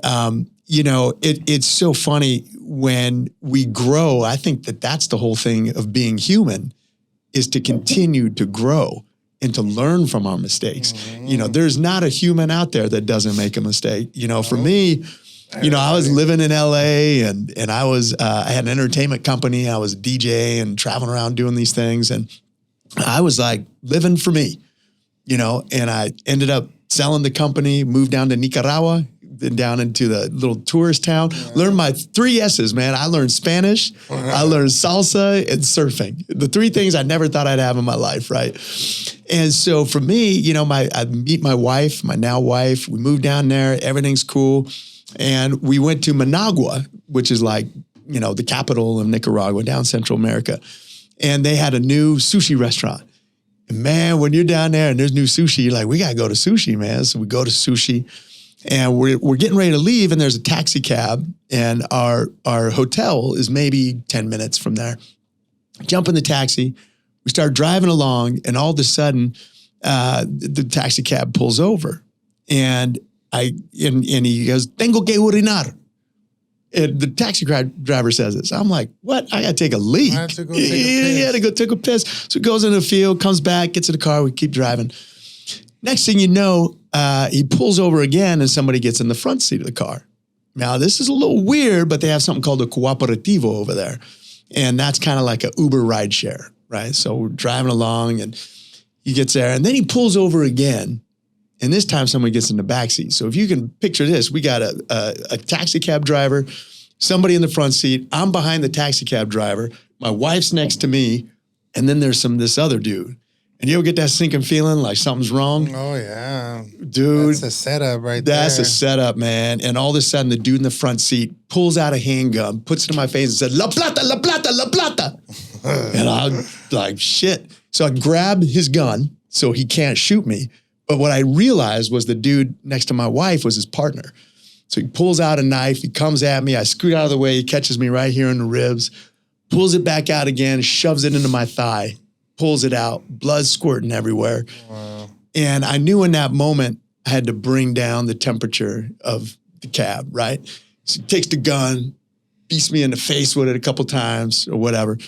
It's so funny when we grow. I think that's the whole thing of being human, is to continue to grow and to learn from our mistakes. There's not a human out there that doesn't make a mistake. For me, I was living in LA and I had an entertainment company. I was a DJ and traveling around doing these things. And I was like living for me, and I ended up selling the company, moved down to Nicaragua, then down into the little tourist town, learned my 3 S's, man. I learned Spanish, I learned salsa and surfing. The 3 things I never thought I'd have in my life, right? And so for me, I meet my wife, my now wife, we moved down there, everything's cool. And we went to Managua, which is the capital of Nicaragua, down Central America. And they had a new sushi restaurant. And man, when you're down there and there's new sushi, you're like, we got to go to sushi, man. So we go to sushi. And we're getting ready to leave, and there's a taxi cab, and our hotel is maybe 10 minutes from there. Jump in the taxi, we start driving along, and all of a sudden, the taxi cab pulls over, and he goes, "Tengo que urinar." And the taxi driver says this. I'm like, what? I got to take a leak.
I have to go take a piss.
He had to go take a piss. So he goes in the field, comes back, gets in the car, we keep driving. Next thing you know, he pulls over again and somebody gets in the front seat of the car. Now, this is a little weird, but they have something called a cooperativo over there. And that's kind of like an Uber ride share, right? So we're driving along and he gets there and then he pulls over again. And this time somebody gets in the backseat. So if you can picture this, we got a taxi cab driver, somebody in the front seat. I'm behind the taxi cab driver. My wife's next to me. And then there's this other dude. And you ever get that sinking feeling like something's wrong?
Oh, yeah.
Dude.
That's a setup right there.
That's a setup, man. And all of a sudden, the dude in the front seat pulls out a handgun, puts it in my face and said, "La plata, la plata, la plata." And I'm like, shit. So I grab his gun so he can't shoot me. But what I realized was the dude next to my wife was his partner. So he pulls out a knife. He comes at me. I scoot out of the way. He catches me right here in the ribs, pulls it back out again, shoves it into my thigh. Pulls it out, blood squirting everywhere. Wow. And I knew in that moment I had to bring down the temperature of the cab, right? So he takes the gun, beats me in the face with it a couple times or whatever.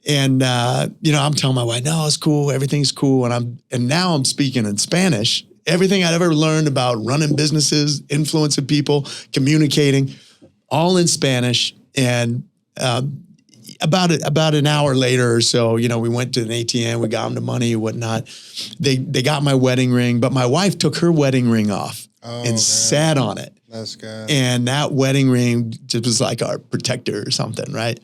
And I'm telling my wife, no, it's cool, everything's cool. And now I'm speaking in Spanish. Everything I'd ever learned about running businesses, influencing people, communicating, all in Spanish. And about an hour later or so, we went to an ATM, we got them the money and whatnot. They got my wedding ring, but my wife took her wedding ring off and sat on it.
That's good.
And that wedding ring just was like our protector or something, right?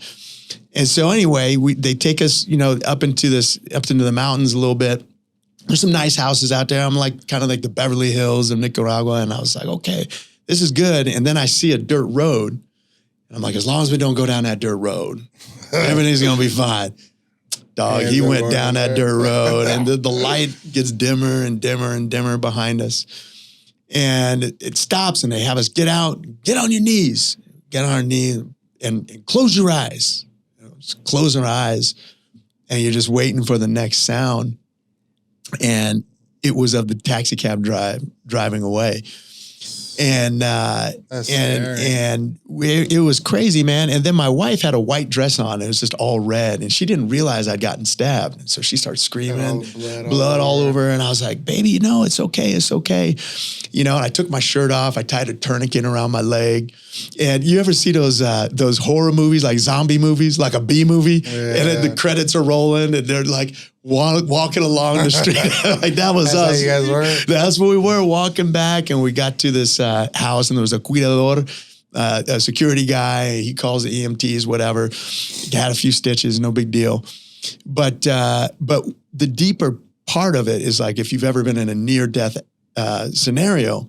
And so anyway, they take us, up into the mountains a little bit. There's some nice houses out there. I'm like kind of like the Beverly Hills of Nicaragua. And I was like, okay, this is good. And then I see a dirt road. And I'm like, as long as we don't go down that dirt road, everything's going to be fine. Dog, he went down that dirt road and the light gets dimmer and dimmer and dimmer behind us. And it stops and they have us get out, get on your knees, get on our knees and close your eyes. Just close our eyes and you're just waiting for the next sound. And it was of the taxi cab driving away. And it was crazy, man. And then my wife had a white dress on. It was just all red. And she didn't realize I'd gotten stabbed. And so she started screaming, blood all over. And I was like, baby, no, it's okay. It's okay. And I took my shirt off. I tied a tourniquet around my leg. And you ever see those horror movies, like zombie movies, like a B movie? Yeah. And then the credits are rolling and they're like walking along the street. Like that was us.
That's how you guys were?
That's what we were, walking back. And we got to this house and there was a cuidador, a security guy. He calls the EMTs, whatever. Had a few stitches, no big deal. But the deeper part of it is like if you've ever been in a near-death scenario,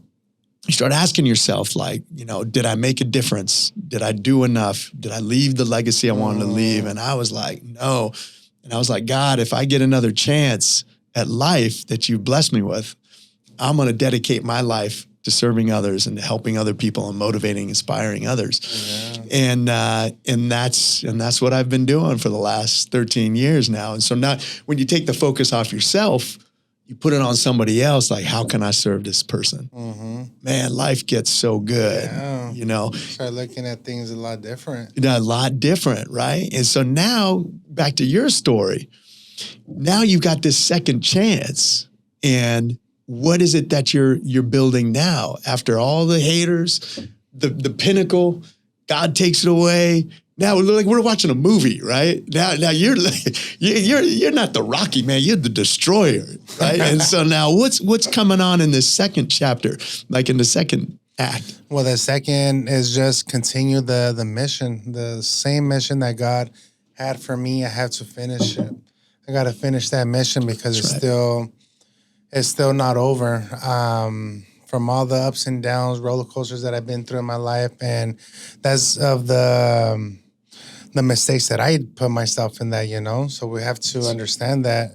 you start asking yourself, like, did I make a difference? Did I do enough? Did I leave the legacy I wanted to leave? And I was like, no. And I was like, God, if I get another chance at life that you blessed me with, I'm going to dedicate my life to serving others and to helping other people and motivating, inspiring others. Yeah. And that's what I've been doing for the last 13 years now. And so now when you take the focus off yourself, you put it on somebody else, like, how can I serve this person? Mm-hmm. Man, life gets so good,
Start looking at things a lot different.
A lot different, right? And so now, back to your story, now you've got this second chance. And what is it that you're building now? After all the haters, the pinnacle, God takes it away. Now we're watching a movie, right? Now you're not the Rocky, man. You're the destroyer, right? And so now what's coming on in this second chapter, like in the second act?
Well, the second is just continue the mission, the same mission that God had for me. I have to finish it. I got to finish that mission because it's still not over. From all the ups and downs, roller coasters that I've been through in my life, and that's of the mistakes that I put myself in that, So we have to understand that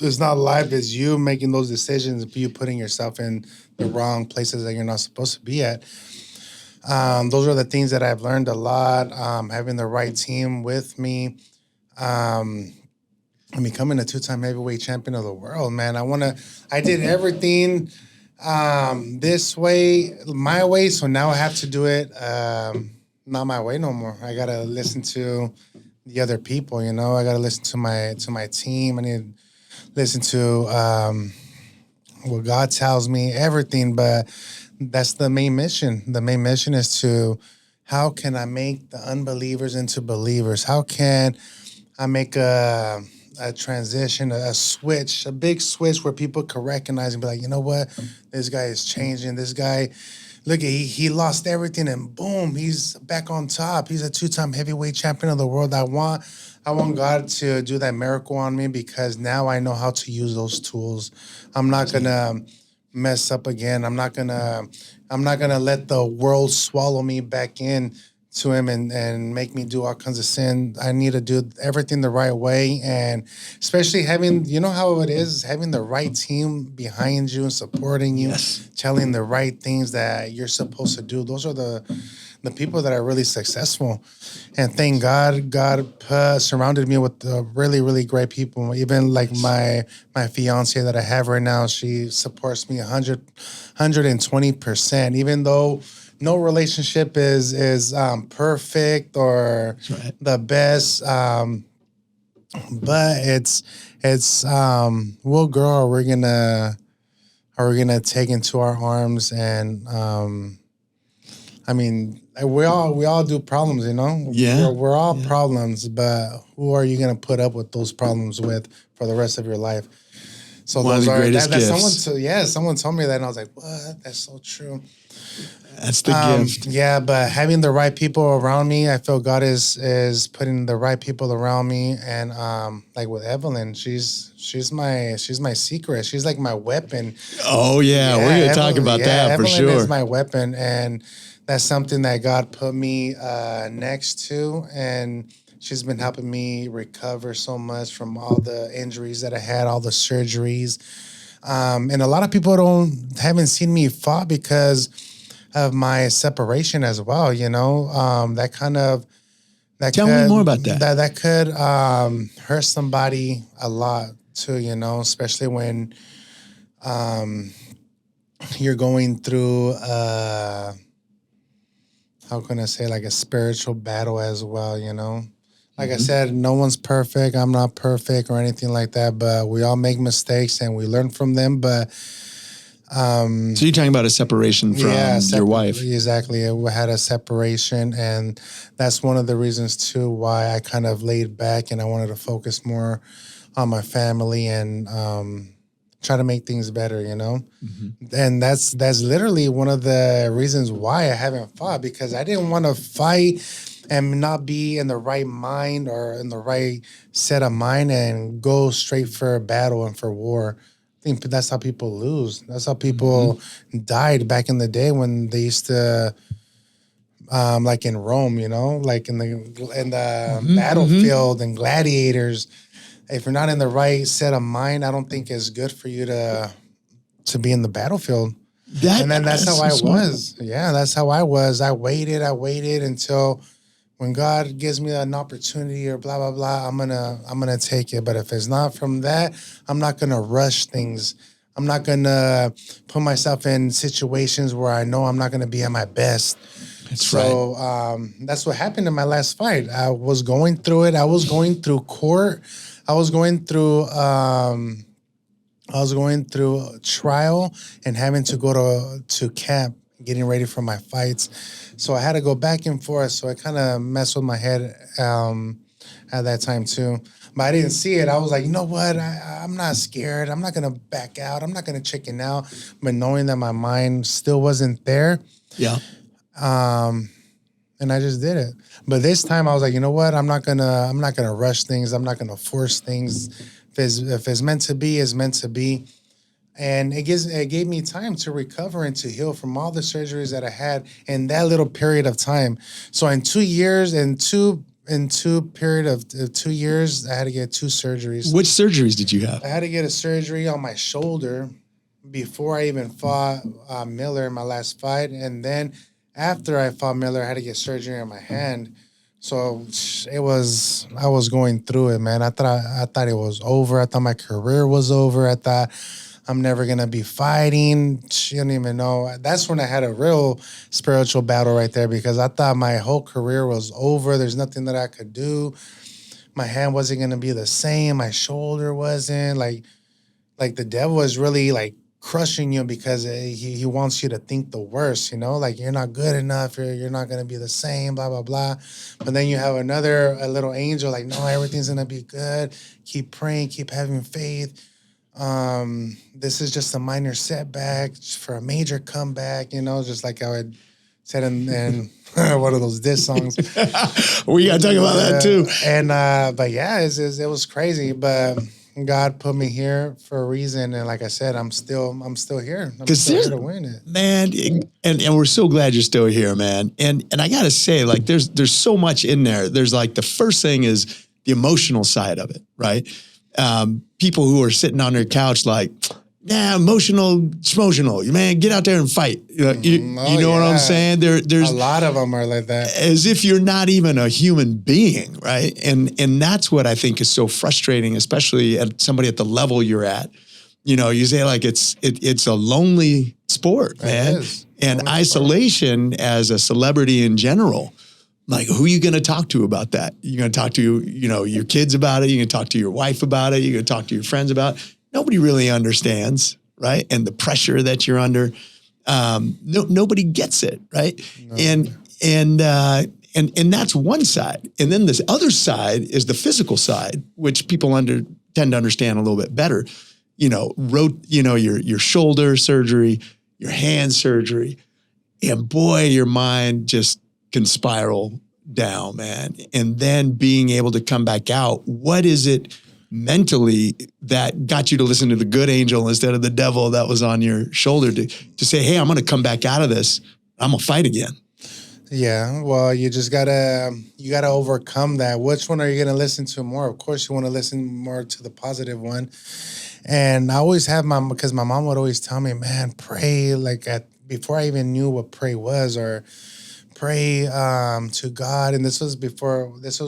it's not life, it's you making those decisions, you putting yourself in the wrong places that you're not supposed to be at. Those are the things that I've learned a lot, having the right team with me, and becoming a 2-time heavyweight champion of the world, man. I did everything this way, my way, so now I have to do it not my way no more. I gotta listen to the other people, I gotta listen to my team. I need to listen to what God tells me, everything. But that's the main mission. The main mission is to, how can I make the unbelievers into believers? How can I make a transition, a switch, a big switch where people can recognize and be like, you know what, this guy is changing. This guy, look, he lost everything and boom, he's back on top. He's a 2-time heavyweight champion of the world. I want God to do that miracle on me because now I know how to use those tools. I'm not gonna mess up again. I'm not gonna let the world swallow me back in to him and make me do all kinds of sin. I need to do everything the right way, and especially having, how it is, having the right team behind you and supporting you, telling the right things that you're supposed to do. Those are the people that are really successful. And thank God, surrounded me with really, really great people. Even like my fiance that I have right now, she supports me 120%, even though no relationship is perfect or the best. But we'll grow, or we're gonna take into our arms, and I mean, we all do problems, you know.
Yeah.
We're all problems, but who are you gonna put up with those problems with for the rest of your life? So
One of the greatest gifts.
Someone told me that, and I was like, what? That's so true.
That's the gift.
Yeah, but having the right people around me, I feel God is putting the right people around me, and like with Evelyn, she's my secret. She's like my weapon.
Oh yeah, we're gonna talk about that for
Evelyn
sure.
is my weapon, and that's something that God put me next to, and she's been helping me recover so much from all the injuries that I had, all the surgeries, and a lot of people haven't seen me fought because of my separation as well, you know.
Tell me more about that.
That could hurt somebody a lot too, you know, especially when you're going through how can I say, like a spiritual battle as well, you know. Like I said, no one's perfect. I'm not perfect or anything like that, but we all make mistakes and we learn from them. But
so you're talking about a separation from your wife.
Exactly. We had a separation, and that's one of the reasons too why I kind of laid back and I wanted to focus more on my family and try to make things better, you know. And that's literally one of the reasons why I haven't fought, because I didn't want to fight and not be in the right mind or in the right set of mind and go straight for battle and for war. I think that's how people lose. That's how people died back in the day when they used to, like in Rome, you know, like in the battlefield and gladiators. If you're not in the right set of mind, I don't think it's good for you to be in the battlefield. And then that's how I was. Yeah, that's how I was. I waited until when God gives me an opportunity or blah blah blah, I'm gonna take it. But if it's not from that, I'm not gonna rush things. I'm not gonna put myself in situations where I know I'm not gonna be at my best. That's what happened in my last fight. I was going through it. I was going through court. I was going through trial and having to go to camp, getting ready for my fights. So I had to go back and forth. So it kind of messed with my head at that time too. But I didn't see it. I was like, you know what? I'm not scared. I'm not going to back out. I'm not going to chicken out. But knowing that my mind still wasn't there.
Yeah.
And I just did it. But this time I was like, you know what? I'm not gonna rush things. I'm not gonna force things. If it's meant to be, it's meant to be. And it gave me time to recover and to heal from all the surgeries that I had in that little period of time. So in 2 years, I had to get 2 surgeries.
Which surgeries did you have?
I had to get a surgery on my shoulder before I even fought Miller in my last fight, and then after I fought Miller, I had to get surgery on my hand. So I was going through it, man. I thought it was over. I thought my career was over. I thought I'm never going to be fighting. You don't even know. That's when I had a real spiritual battle right there, because I thought my whole career was over. There's nothing that I could do. My hand wasn't going to be the same. My shoulder wasn't. Like the devil was really like crushing you, because he wants you to think the worst, you know, like you're not good enough, you're not going to be the same, blah, blah, blah. But then you have a little angel like, no, everything's going to be good. Keep praying, keep having faith. This is just a minor setback for a major comeback, you know, just like I had said in one of those diss songs.
We got to talk about that too.
And, but yeah, it was crazy, but God put me here for a reason, and like I said, I'm still here. I'm still here to win it,
man. And we're so glad you're still here, man. And I gotta say, like, there's so much in there. There's like the first thing is the emotional side of it, right? People who are sitting on their couch, like, nah, emotional, man, get out there and fight. You know what I'm saying? There's
a lot of them are like that,
as if you're not even a human being, right? And that's what I think is so frustrating, especially at somebody at the level you're at. You know, you say like it's a lonely sport, man, and isolation as a celebrity in general. Like, who are you going to talk to about that? You're going to talk to, your kids about it. You're going to talk to your wife about it. You're going to talk to your friends about it. Nobody really understands, right? And the pressure that you're under, nobody gets it, right? No. And that's one side. And then this other side is the physical side, which people tend to understand a little bit better. Your shoulder surgery, your hand surgery, and boy, your mind just can spiral down, man. And then being able to come back out, what is it mentally that got you to listen to the good angel instead of the devil that was on your shoulder to say, hey, I'm going to come back out of this. I'm going to fight again.
Yeah, well, you just gotta overcome that. Which one are you gonna listen to more? Of course, you want to listen more to the positive one. And I always have because my mom would always tell me, man, pray before I even knew what pray was, or pray to God. And this was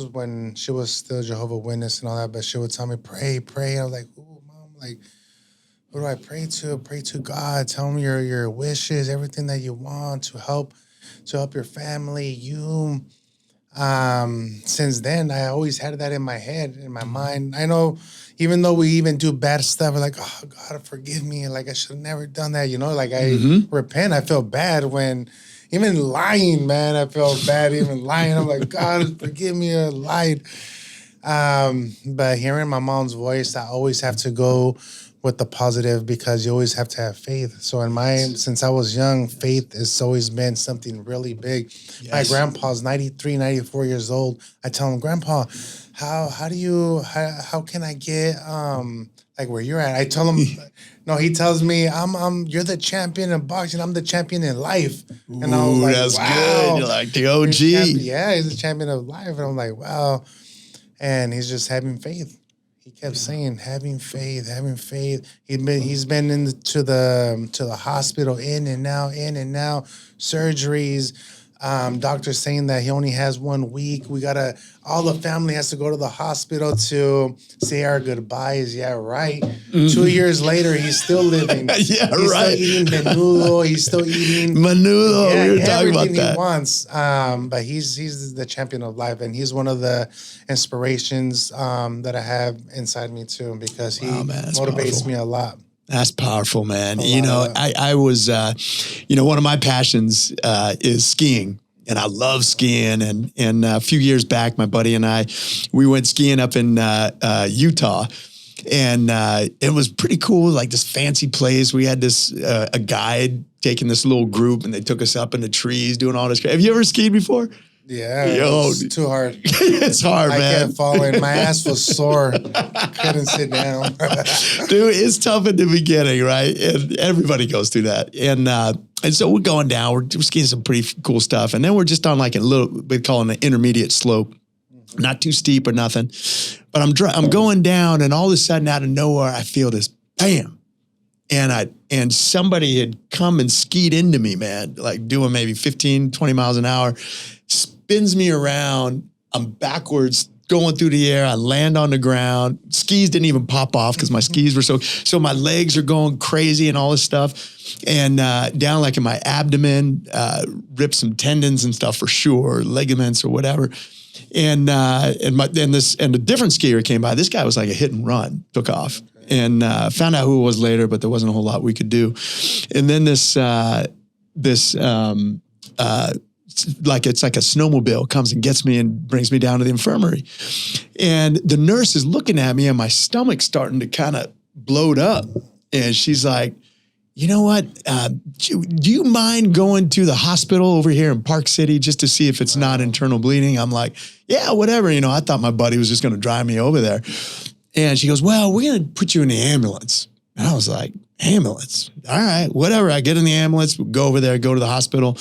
when she was still Jehovah's Witness and all that. But she would tell me, pray. I was like, ooh, Mom, like, who do I pray to? Pray to God. Tell me your wishes, everything that you want to help your family, you. Since then, I always had that in my head, in my mind. I know, even though we even do bad stuff, we're like, oh, God, forgive me. Like, I should have never done that. Like, I repent. I feel bad when, even lying, man, I feel bad even lying. I'm like, God, forgive me, I lied. But hearing my mom's voice, I always have to go with the positive, because you always have to have faith. So since I was young, faith has always been something really big. Yes. My grandpa's 93, 94 years old. I tell him, Grandpa, how can I get like where you're at? I tell him, no, he tells me, you're the champion in boxing, I'm the champion in life. And I was like,
that's
wow.
Good. You're like the OG.
Yeah, he's the champion of life. And I'm like, wow. And he's just having faith. He kept saying, having faith. He's been into the hospital, in and out, surgeries. Doctor's saying that he only has 1 week. All the family has to go to the hospital to say our goodbyes. Yeah, right. 2 years later, he's still living.
Yeah,
he's
right.
Still eating menudo. He's still eating
menudo. Yeah, we were talking about that.
He wants. But he's the champion of life, and he's one of the inspirations that I have inside me too, because he motivates me a lot.
That's powerful, man. I was, one of my passions is skiing, and I love skiing. And a few years back, my buddy and I, we went skiing up in Utah, and it was pretty cool. Like this fancy place. We had this a guide taking this little group, and they took us up in the trees doing all this. Have you ever skied before?
Yeah, it's too hard.
It's hard, man.
I kept falling. My ass was sore. Couldn't sit down.
Dude, it's tough in the beginning, right? And everybody goes through that. And so we're going down. We're skiing some pretty cool stuff. And then we're just on like a little, we call it an intermediate slope. Not too steep or nothing. But I'm going down, and all of a sudden, out of nowhere, I feel this bam. And somebody had come and skied into me, man, like doing maybe 15, 20 miles an hour, spins me around. I'm backwards, going through the air. I land on the ground. Skis didn't even pop off because my skis were so my legs are going crazy and all this stuff. And down like in my abdomen, ripped some tendons and stuff for sure, ligaments or whatever. And a different skier came by. This guy was like a hit and run, took off. And found out who it was later, but there wasn't a whole lot we could do. And then it's like a snowmobile comes and gets me and brings me down to the infirmary. And the nurse is looking at me, and my stomach's starting to kind of bloat up. And she's like, you know what? Do you mind going to the hospital over here in Park City just to see if it's not internal bleeding? I'm like, yeah, whatever. I thought my buddy was just going to drive me over there. And she goes, well, we're going to put you in the ambulance. And I was like, ambulance? All right, whatever. I get in the ambulance, we go over there, go to the hospital.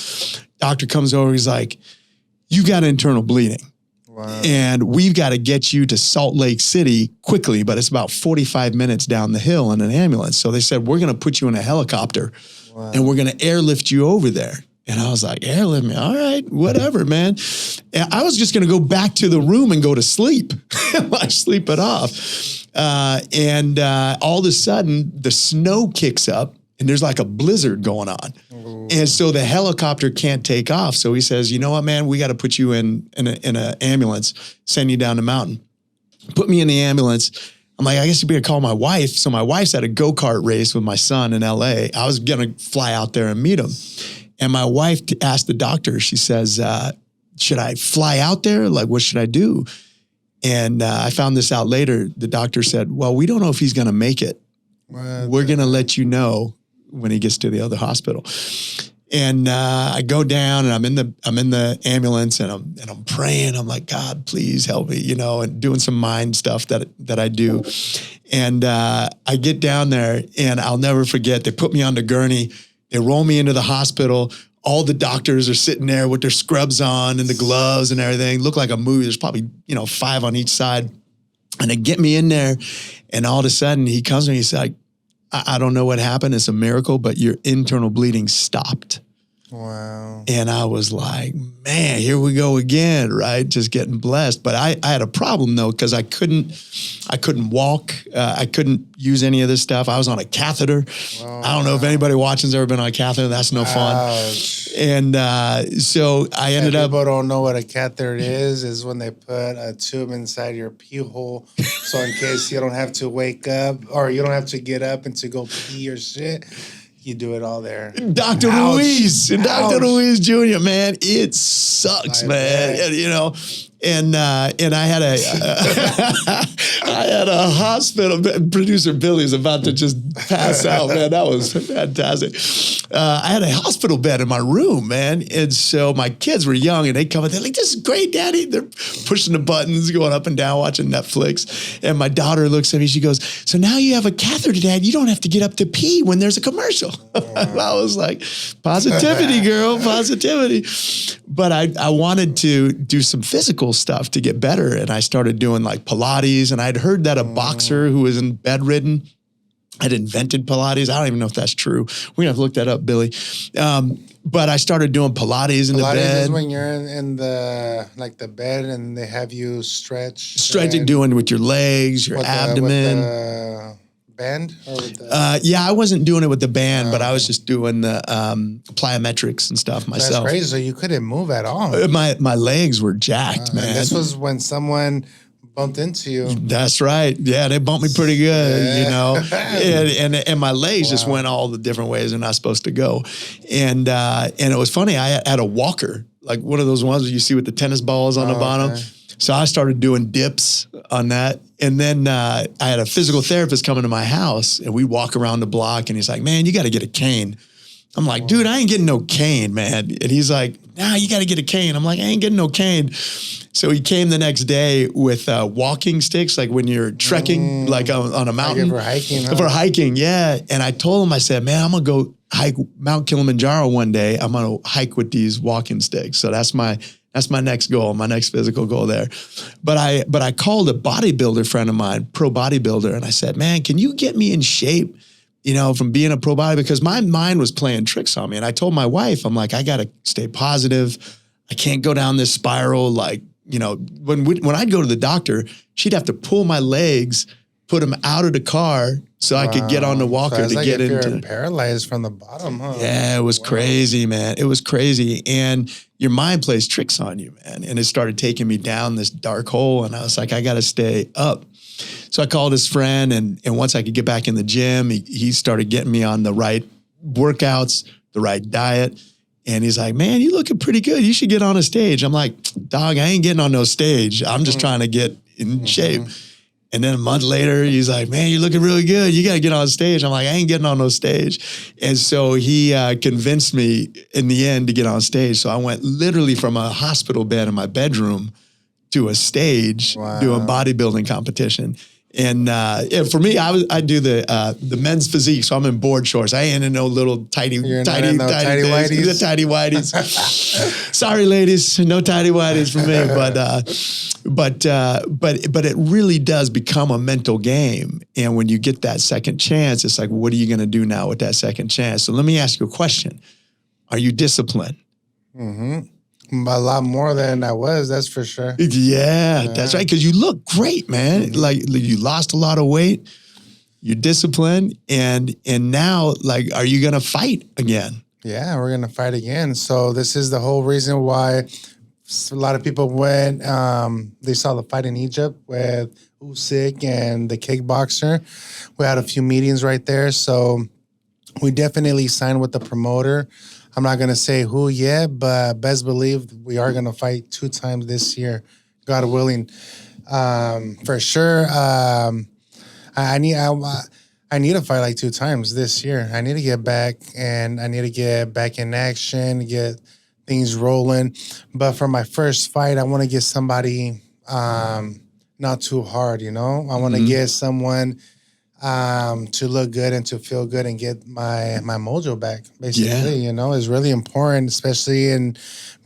Doctor comes over, he's like, you got internal bleeding. Wow. And we've got to get you to Salt Lake City quickly, but it's about 45 minutes down the hill in an ambulance. So they said, we're going to put you in a helicopter, and we're going to airlift you over there. And I was like, airlift me? All right, whatever, man. And I was just going to go back to the room and go to sleep. Like, sleep it off. And all of a sudden, the snow kicks up, and there's like a blizzard going on. And so the helicopter can't take off. So he says, you know what, man, we got to put you in an ambulance, send you down the mountain. Put me in the ambulance. I'm like, I guess you better call my wife. So my wife's at a go-kart race with my son in LA. I was going to fly out there and meet him. And my wife asked the doctor, she says, should I fly out there? Like, what should I do? And I found this out later. The doctor said, well, we don't know if he's going to make it. We're going to let you know when he gets to the other hospital. And I go down and I'm in the ambulance and I'm praying. I'm like, God, please help me, and doing some mind stuff that I do. And I get down there and I'll never forget. They put me on the gurney. They roll me into the hospital. All the doctors are sitting there with their scrubs on and the gloves and everything. Look like a movie. There's probably, 5 on each side. And they get me in there and all of a sudden he comes to me, he's like, I don't know what happened. It's a miracle, but your internal bleeding stopped.
Wow.
And I was like, man, here we go again, right? Just getting blessed. But I had a problem though, because I couldn't walk. I couldn't use any of this stuff. I was on a catheter. Oh, I don't know if anybody watching's ever been on a catheter. That's no fun. And so I ended up.
People don't know what a catheter is when they put a tube inside your pee hole. So in case you don't have to wake up or you don't have to get up and to go pee or shit. You do it all there.
Dr. Ruiz Jr., man, it sucks, man. And I had a hospital. Producer Billy's about to just pass out, man. That was fantastic. I had a hospital bed in my room, man. And so my kids were young and they come and they're like, this is great, Daddy. They're pushing the buttons, going up and down, watching Netflix. And my daughter looks at me, she goes, so now you have a catheter, Dad. You don't have to get up to pee when there's a commercial. I was like, positivity, girl, positivity. But I wanted to do some physical stuff to get better. And I started doing like Pilates. And I'd heard that a boxer who was bedridden had invented Pilates. I don't even know if that's true. We're going to have to look that up, Billy. But I started doing Pilates in the bed.
Pilates is when you're in the bed and they have you stretch.
Stretching, doing with your legs, your abdomen.
With the band? Or with
yeah, I wasn't doing it with the band, but I was just doing the plyometrics and stuff myself.
That's crazy. So you couldn't move at all.
My legs were jacked, man.
This was when someone bumped into you.
That's right. Yeah, they bumped me pretty good, and my legs just went all the different ways they're not supposed to go. And it was funny. I had a walker, like one of those ones that you see with the tennis balls on the bottom. Okay. So I started doing dips on that. And then I had a physical therapist coming to my house and we walk around the block and he's like, man, you got to get a cane. I'm like, dude, I ain't getting no cane, man. And he's like, nah, you got to get a cane. I'm like, I ain't getting no cane. So he came the next day with walking sticks, like when you're trekking, like on a mountain.
Like for hiking, huh?
For hiking, yeah. And I told him, I said, man, I'm going to go hike Mount Kilimanjaro one day. I'm going to hike with these walking sticks. So that's my next goal, my next physical goal there. But I called a bodybuilder friend of mine, pro bodybuilder, and I said, man, can you get me in shape, from being a pro body? Because my mind was playing tricks on me. And I told my wife, I'm like, I got to stay positive. I can't go down this spiral. Like, when I'd go to the doctor, she'd have to pull my legs, put them out of the car so I could get on the walker to get into.
You're paralyzed from the bottom, huh?
Yeah, it was crazy, man. It was crazy. And your mind plays tricks on you, man. And it started taking me down this dark hole. And I was like, I got to stay up. So I called his friend. And once I could get back in the gym, he started getting me on the right workouts, the right diet. And he's like, man, you looking pretty good. You should get on a stage. I'm like, dog, I ain't getting on no stage. I'm just trying to get in shape. And then a month later, he's like, man, you're looking really good. You got to get on stage. I'm like, I ain't getting on no stage. And so he convinced me in the end to get on stage. So I went literally from a hospital bed in my bedroom to a stage doing bodybuilding competition. And for me, I do the men's physique, so I'm in board shorts. I ain't in no little tidy whities. The tidy whities. Sorry, ladies, no tidy whities for me. But it really does become a mental game. And when you get that second chance, it's like, what are you going to do now with that second chance? So let me ask you a question: are you disciplined?
Mm-hmm. A lot more than I was, that's for sure.
Yeah, that's right. Because you look great, man. Mm-hmm. Like you lost a lot of weight. You're disciplined, and now, like, are you gonna fight again?
Yeah, we're gonna fight again. So this is the whole reason why a lot of people went. They saw the fight in Egypt with Usyk and the kickboxer. We had a few meetings right there, so we definitely signed with the promoter. I'm not gonna say who yet, but best believe we are gonna fight 2 times this year, God willing. For sure. I need I need to fight like 2 times this year. I need to get back and I need to get back in action, get things rolling. But for my first fight, I want to get somebody not too hard, you know. I want to get someone to look good and to feel good and get my mojo back. Basically, you know, is really important, especially in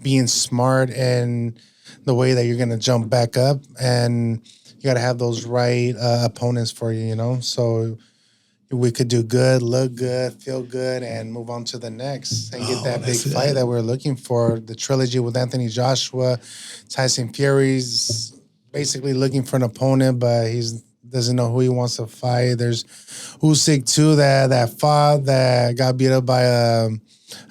being smart and the way that you're gonna jump back up and you got to have those right opponents for you, you know? So we could do good, look good, feel good, and move on to the next and get that big fight that we're looking for. The trilogy with Anthony Joshua, Tyson Fury's basically looking for an opponent, but he's doesn't know who he wants to fight. There's Usyk too that fought, that got beat up by a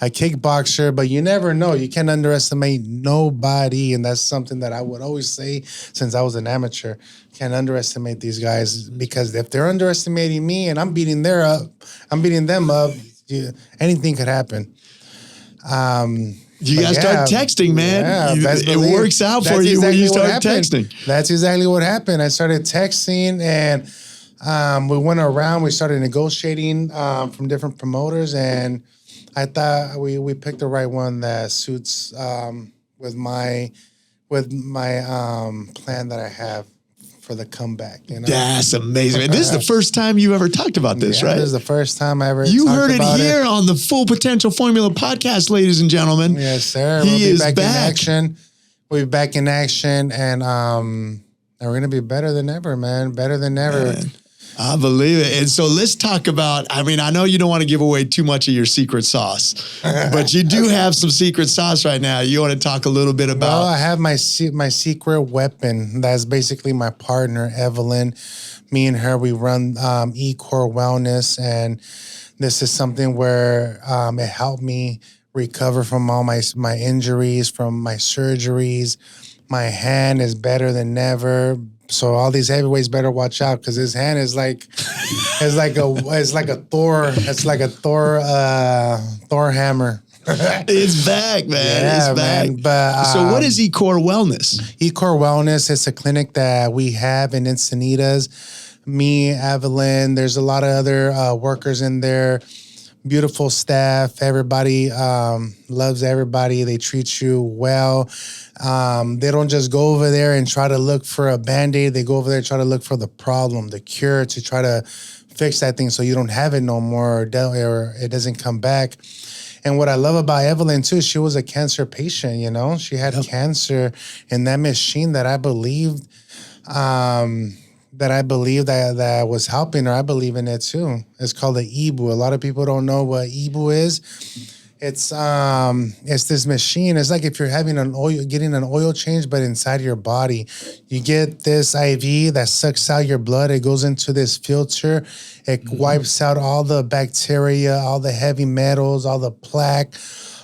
kickboxer, but you never know. You can't underestimate nobody, and that's something that I would always say since I was an amateur. Can't underestimate these guys because if they're underestimating me and I'm beating them up, anything could happen.
You guys start texting, man.
Yeah,
it works out for you when you start texting.
That's exactly what happened. I started texting and we went around. We started negotiating from different promoters, and I thought we picked the right one that suits with my plan that I have for the comeback. You know?
That's amazing. This is the first time you've ever talked about this, right?
This is the first time I ever.
You heard it here on the Full Potential Formula podcast, ladies and gentlemen.
Yes, sir.
We'll be back
in action. We'll be back in action, and we're gonna be better than ever, man. Better than ever.
Man. I believe it. And so let's talk about, I mean, I know you don't want to give away too much of your secret sauce, but you do have some secret sauce right now. You want to talk a little bit about?
Well, I have my secret weapon. That's basically my partner, Evelyn. Me and her, we run E-Core Wellness, and this is something where it helped me recover from all my injuries, from my surgeries. My hand is better than ever. So all these heavyweights better watch out because his hand is like a Thor hammer.
It's back, man.
Yeah,
it's back.
Man. But
so what is E-Core Wellness?
E-Core Wellness is a clinic that we have in Encinitas. Me, Evelyn, there's a lot of other workers in there. Beautiful staff. Everybody loves everybody. They treat you well. They don't just go over there and try to look for a Band-Aid. They go over there and try to look for the problem, the cure, to try to fix that thing so you don't have it no more or it doesn't come back. And what I love about Evelyn, too, she was a cancer patient, you know? She had cancer, and that machine that I believed that was helping her, I believe in it, too. It's called the Ibu. A lot of people don't know what Ibu is. It's this machine. It's like if you're getting an oil change, but inside your body. You get this IV that sucks out your blood. It goes into this filter. It wipes out all the bacteria, all the heavy metals, all the plaque,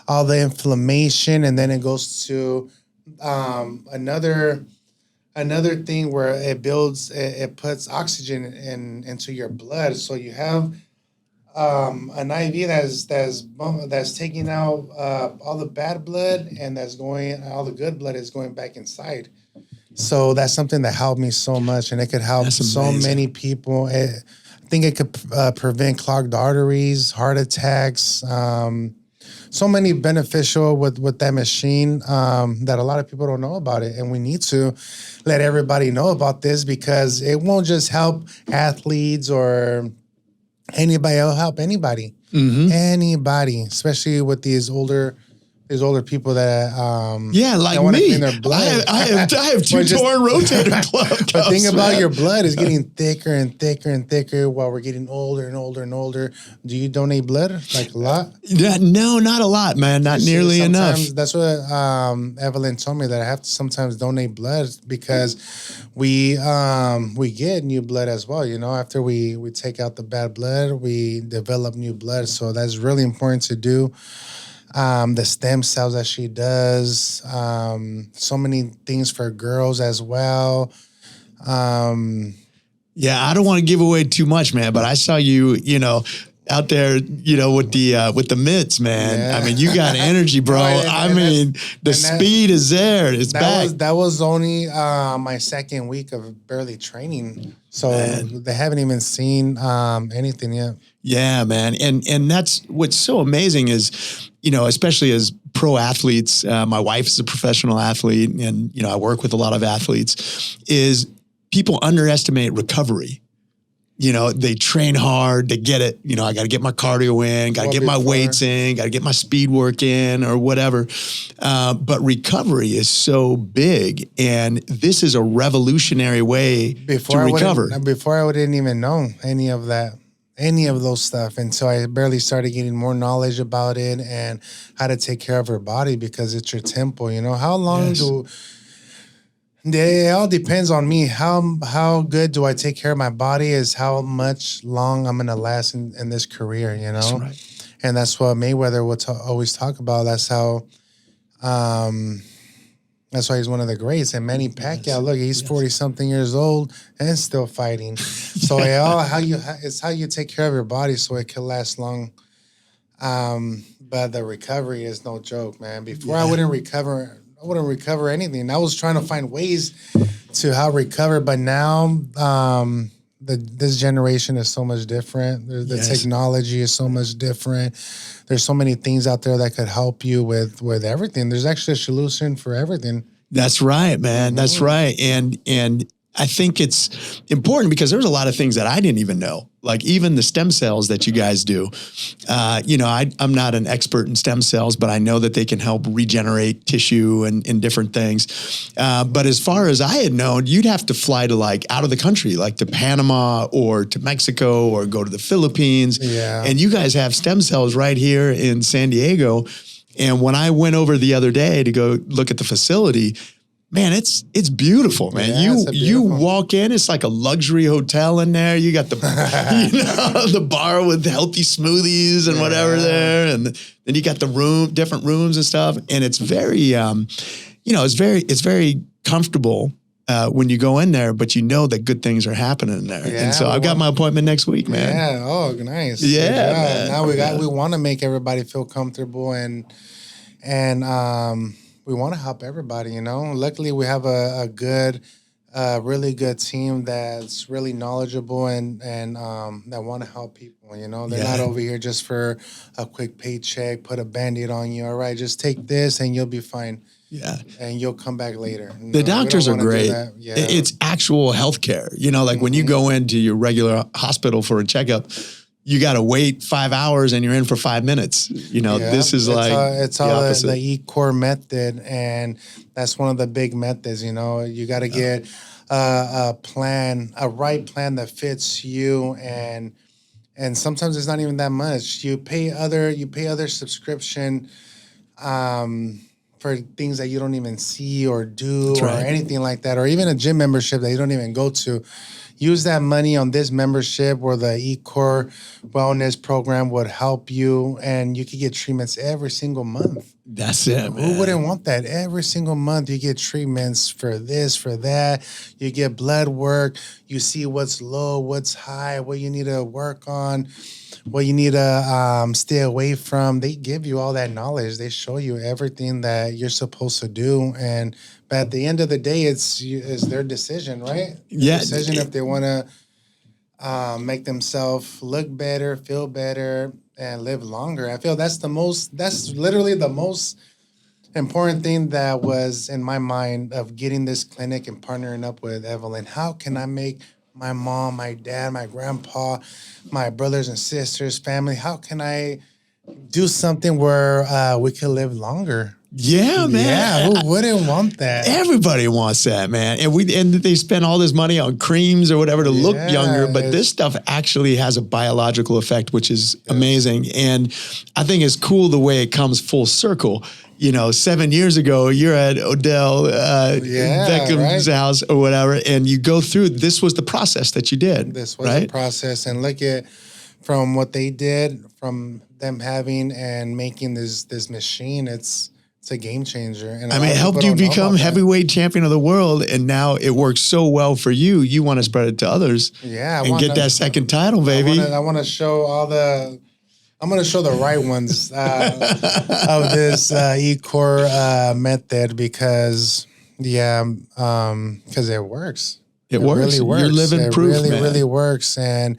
all the inflammation, and then it goes to another thing where it puts oxygen into your blood. So you have an IV that's taking out all the bad blood, and all the good blood is going back inside. So that's something that helped me so much, and it could help so many people. I think it could prevent clogged arteries, heart attacks, so many beneficial with that machine that a lot of people don't know about it. And we need to let everybody know about this because it won't just help athletes or anybody. It'll help anybody. Anybody, especially with these older these older people that
Yeah, like
that want to
me.
clean their blood.
I have two
Just-
torn rotator cuff cuffs.
But think about
man.
your blood is getting thicker and thicker and thicker while we're getting older and older and older. Do you donate blood like a lot?
Yeah, no, not a lot, man. Not nearly enough.
That's what Evelyn told me, that I have to sometimes donate blood because we get new blood as well. You know, after we take out the bad blood, we develop new blood. So that's really important to do. The stem cells that she does, so many things for girls as well.
Yeah, I don't want to give away too much, man, but I saw you, out there, with the mitts, man.
Yeah.
I mean, you got energy, bro. The speed is there. It's back.
That was only my second week of barely training, so they haven't even seen anything yet.
Yeah, man. And that's what's so amazing is, especially as pro athletes, my wife is a professional athlete and, I work with a lot of athletes, is people underestimate recovery. They train hard, they get it. I got to get my cardio in, got to get my weights in, got to get my speed work in or whatever. But recovery is so big. And this is a revolutionary way to recover.
Before I didn't even know any of those stuff. And so I barely started getting more knowledge about it and how to take care of her body because it's your temple. How long it all depends on me. How good do I take care of my body is how much long I'm going to last in this career,
That's right.
And that's what Mayweather will always talk about. That's how, that's why he's one of the greats. And Manny Pacquiao, look, he's 40 something years old and still fighting. So it's how you take care of your body so it can last long. But the recovery is no joke, man. Before I wouldn't recover anything. I was trying to find ways to how recover, but now this generation is so much different. The technology is so much different. There's so many things out there that could help you with everything. There's actually a solution for everything.
That's right, man. That's right. And I think it's important because there's a lot of things that I didn't even know, like even the stem cells that you guys do. I'm not an expert in stem cells, but I know that they can help regenerate tissue and different things. But as far as I had known, you'd have to fly to like out of the country, like to Panama or to Mexico or go to the Philippines.
Yeah.
And you guys have stem cells right here in San Diego. And when I went over the other day to go look at the facility, man, it's beautiful, man.
Yeah,
you walk in, it's like a luxury hotel in there. You got the the bar with healthy smoothies and whatever there, and then you got the different rooms and stuff. And it's very, it's very comfortable when you go in there, but you know that good things are happening in there.
Yeah,
and so I've got my appointment next week, man.
Yeah. Oh, nice.
Yeah. Man.
Now we want to make everybody feel comfortable and we want to help everybody, Luckily, we have a good, really good team that's really knowledgeable and that want to help people, They're not over here just for a quick paycheck, put a Band-Aid on you. All right, just take this and you'll be fine.
Yeah.
And you'll come back later.
The doctors are great.
Yeah.
It's actual healthcare. Like when you go into your regular hospital for a checkup, you got to wait 5 hours and you're in for 5 minutes. This is
it's all the E-Core method. And that's one of the big methods, you got to get a right plan that fits you. And sometimes it's not even that much. You pay other subscription, for things that you don't even see or do or anything like that, or even a gym membership that you don't even go to. Use that money on this membership where the E-Core Wellness Program would help you, and you could get treatments every single month.
That's it, man.
Who wouldn't want that? Every single month you get treatments for this, for that. You get blood work. You see what's low, what's high, what you need to work on, what you need to stay away from. They give you all that knowledge. They show you everything that you're supposed to do. But at the end of the day, it's their decision, right?
Yeah.
Decision if they want to make themselves look better, feel better, and live longer. I feel that's literally the most important thing that was in my mind of getting this clinic and partnering up with Evelyn. How can I make my mom, my dad, my grandpa, my brothers and sisters, family, how can I do something where we could live longer.
Yeah, man.
Yeah, who wouldn't want that?
Everybody wants that, man. And they spend all this money on creams or whatever to look younger, but this stuff actually has a biological effect, which is amazing. And I think it's cool the way it comes full circle. 7 years ago, you're at Odell Beckham's house or whatever, and you go through, this was the process that you did.
This was the process. And look at from what they did, from them having and making this machine, it's a game changer. And
I mean, it helped you become heavyweight champion of the world, and now it works so well for you. You want to spread it to others, and get that second title, baby.
I want to show I'm going to show the right ones of this E-Core method because it works.
It works. Really works. You're living proof, man.
It really works, and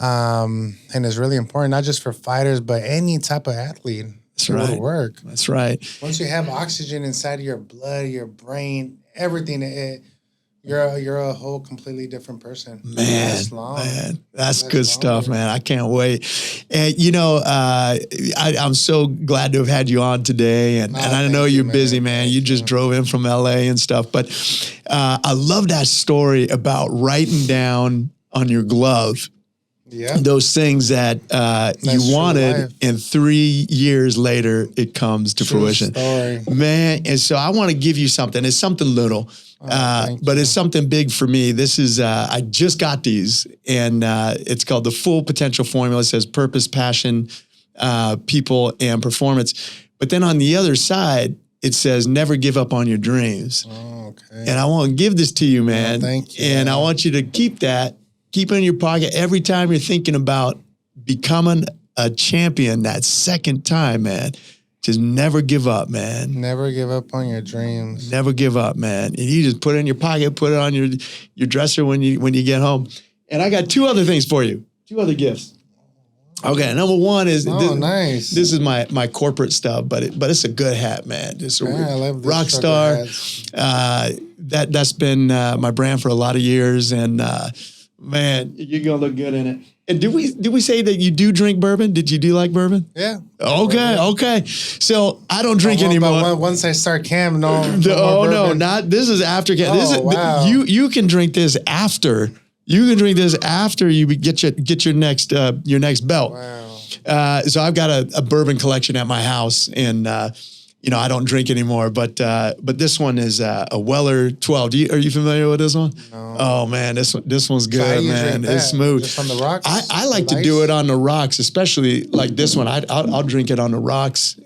it's really important not just for fighters, but any type of athlete.
That's right.
It'll work.
That's right.
Once you have oxygen inside of your blood, your brain, everything, you're a whole completely different person.
Man, that's good stuff, man. I can't wait. And I'm so glad to have had you on today. And I know you're busy, man. You just drove in from LA and stuff. But I love that story about writing down on your glove those things that you wanted, and 3 years later, it comes to fruition.
Story.
Man, and so I want to give you something. It's something little, but it's something big for me. This is, I just got these, and it's called the Full Potential Formula. It says purpose, passion, people, and performance. But then on the other side, it says never give up on your dreams.
Oh, okay.
And I want to give this to you, man.
Thank you.
And I want you to keep that. Keep it in your pocket every time you're thinking about becoming a champion that second time, man. Just never give up, man.
Never give up on your dreams.
Never give up, man. And you just put it in your pocket, put it on your dresser when you get home. And I got 2 other things for you. 2 other gifts. Okay, number one is
nice.
This is my corporate stuff, but it's a good hat, man. It's a
I love
rock star. That's been my brand for a lot of years, and man, you're gonna look good in it. And did we say that you do drink bourbon? Did you like bourbon?
Yeah.
Okay. So I don't drink anymore.
But once I start camp,
not this is after camp.
Wow.
You can drink this after. You can drink this after you get your next belt.
Wow.
So I've got a bourbon collection at my house, and I don't drink anymore. But this one is a Weller 12. Are you familiar with this one?
No.
Oh man, this one's good, man. It's smooth.
Just on the rocks.
I like to do it on the rocks, especially like this one. I'll drink it on the rocks.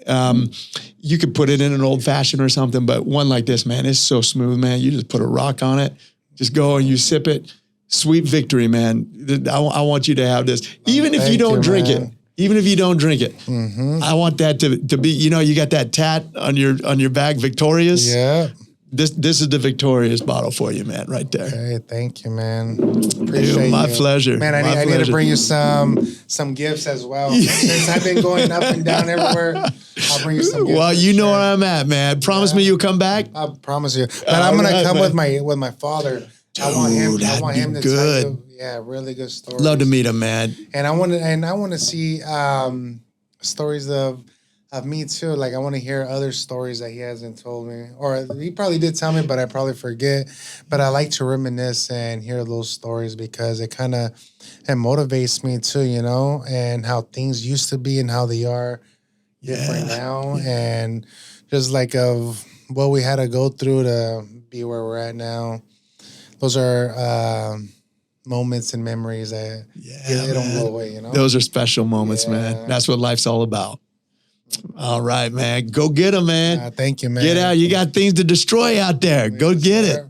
You could put it in an old fashioned or something, but one like this, man, it's so smooth, man. You just put a rock on it, just go and you sip it. Sweet victory, man. I want you to have this, even if you don't drink it. Even if you don't drink it, I want that to be. You got that tat on your bag, Victorious.
Yeah.
This is the Victorious bottle for you, man, right there.
Hey, thank you, man. Appreciate you.
My pleasure.
Man, I need to bring you some gifts as well. Since I've been going up and down everywhere, I'll bring you some gifts.
Well, you know where I'm at, man. Promise me you'll come back.
I promise you. But I'm gonna come with my father.
Dude,
I want him to
good.
tell you, really good stories.
Love to meet him, man.
And I want to see stories of me too. Like I want to hear other stories that he hasn't told me, or he probably did tell me, but I probably forget. But I like to reminisce and hear those stories because it motivates me too, and how things used to be and how they are different now, and just like of what we had to go through to be where we're at now. Those are moments and memories that they don't go away,
Those are special moments, man. That's what life's all about. All right, man. Go get them, man.
Thank you, man.
Get out. You got things to destroy out there. Go get it.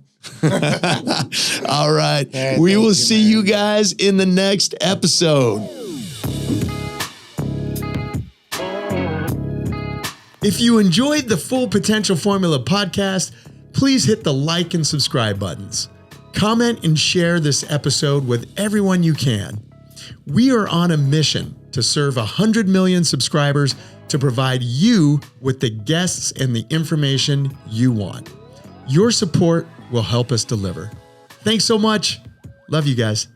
All right.
Hey,
we will see you guys in the next episode. If you enjoyed the Full Potential Formula podcast, please hit the like and subscribe buttons. Comment and share this episode with everyone you can. We are on a mission to serve 100 million subscribers to provide you with the guests and the information you want. Your support will help us deliver. Thanks so much. Love you guys.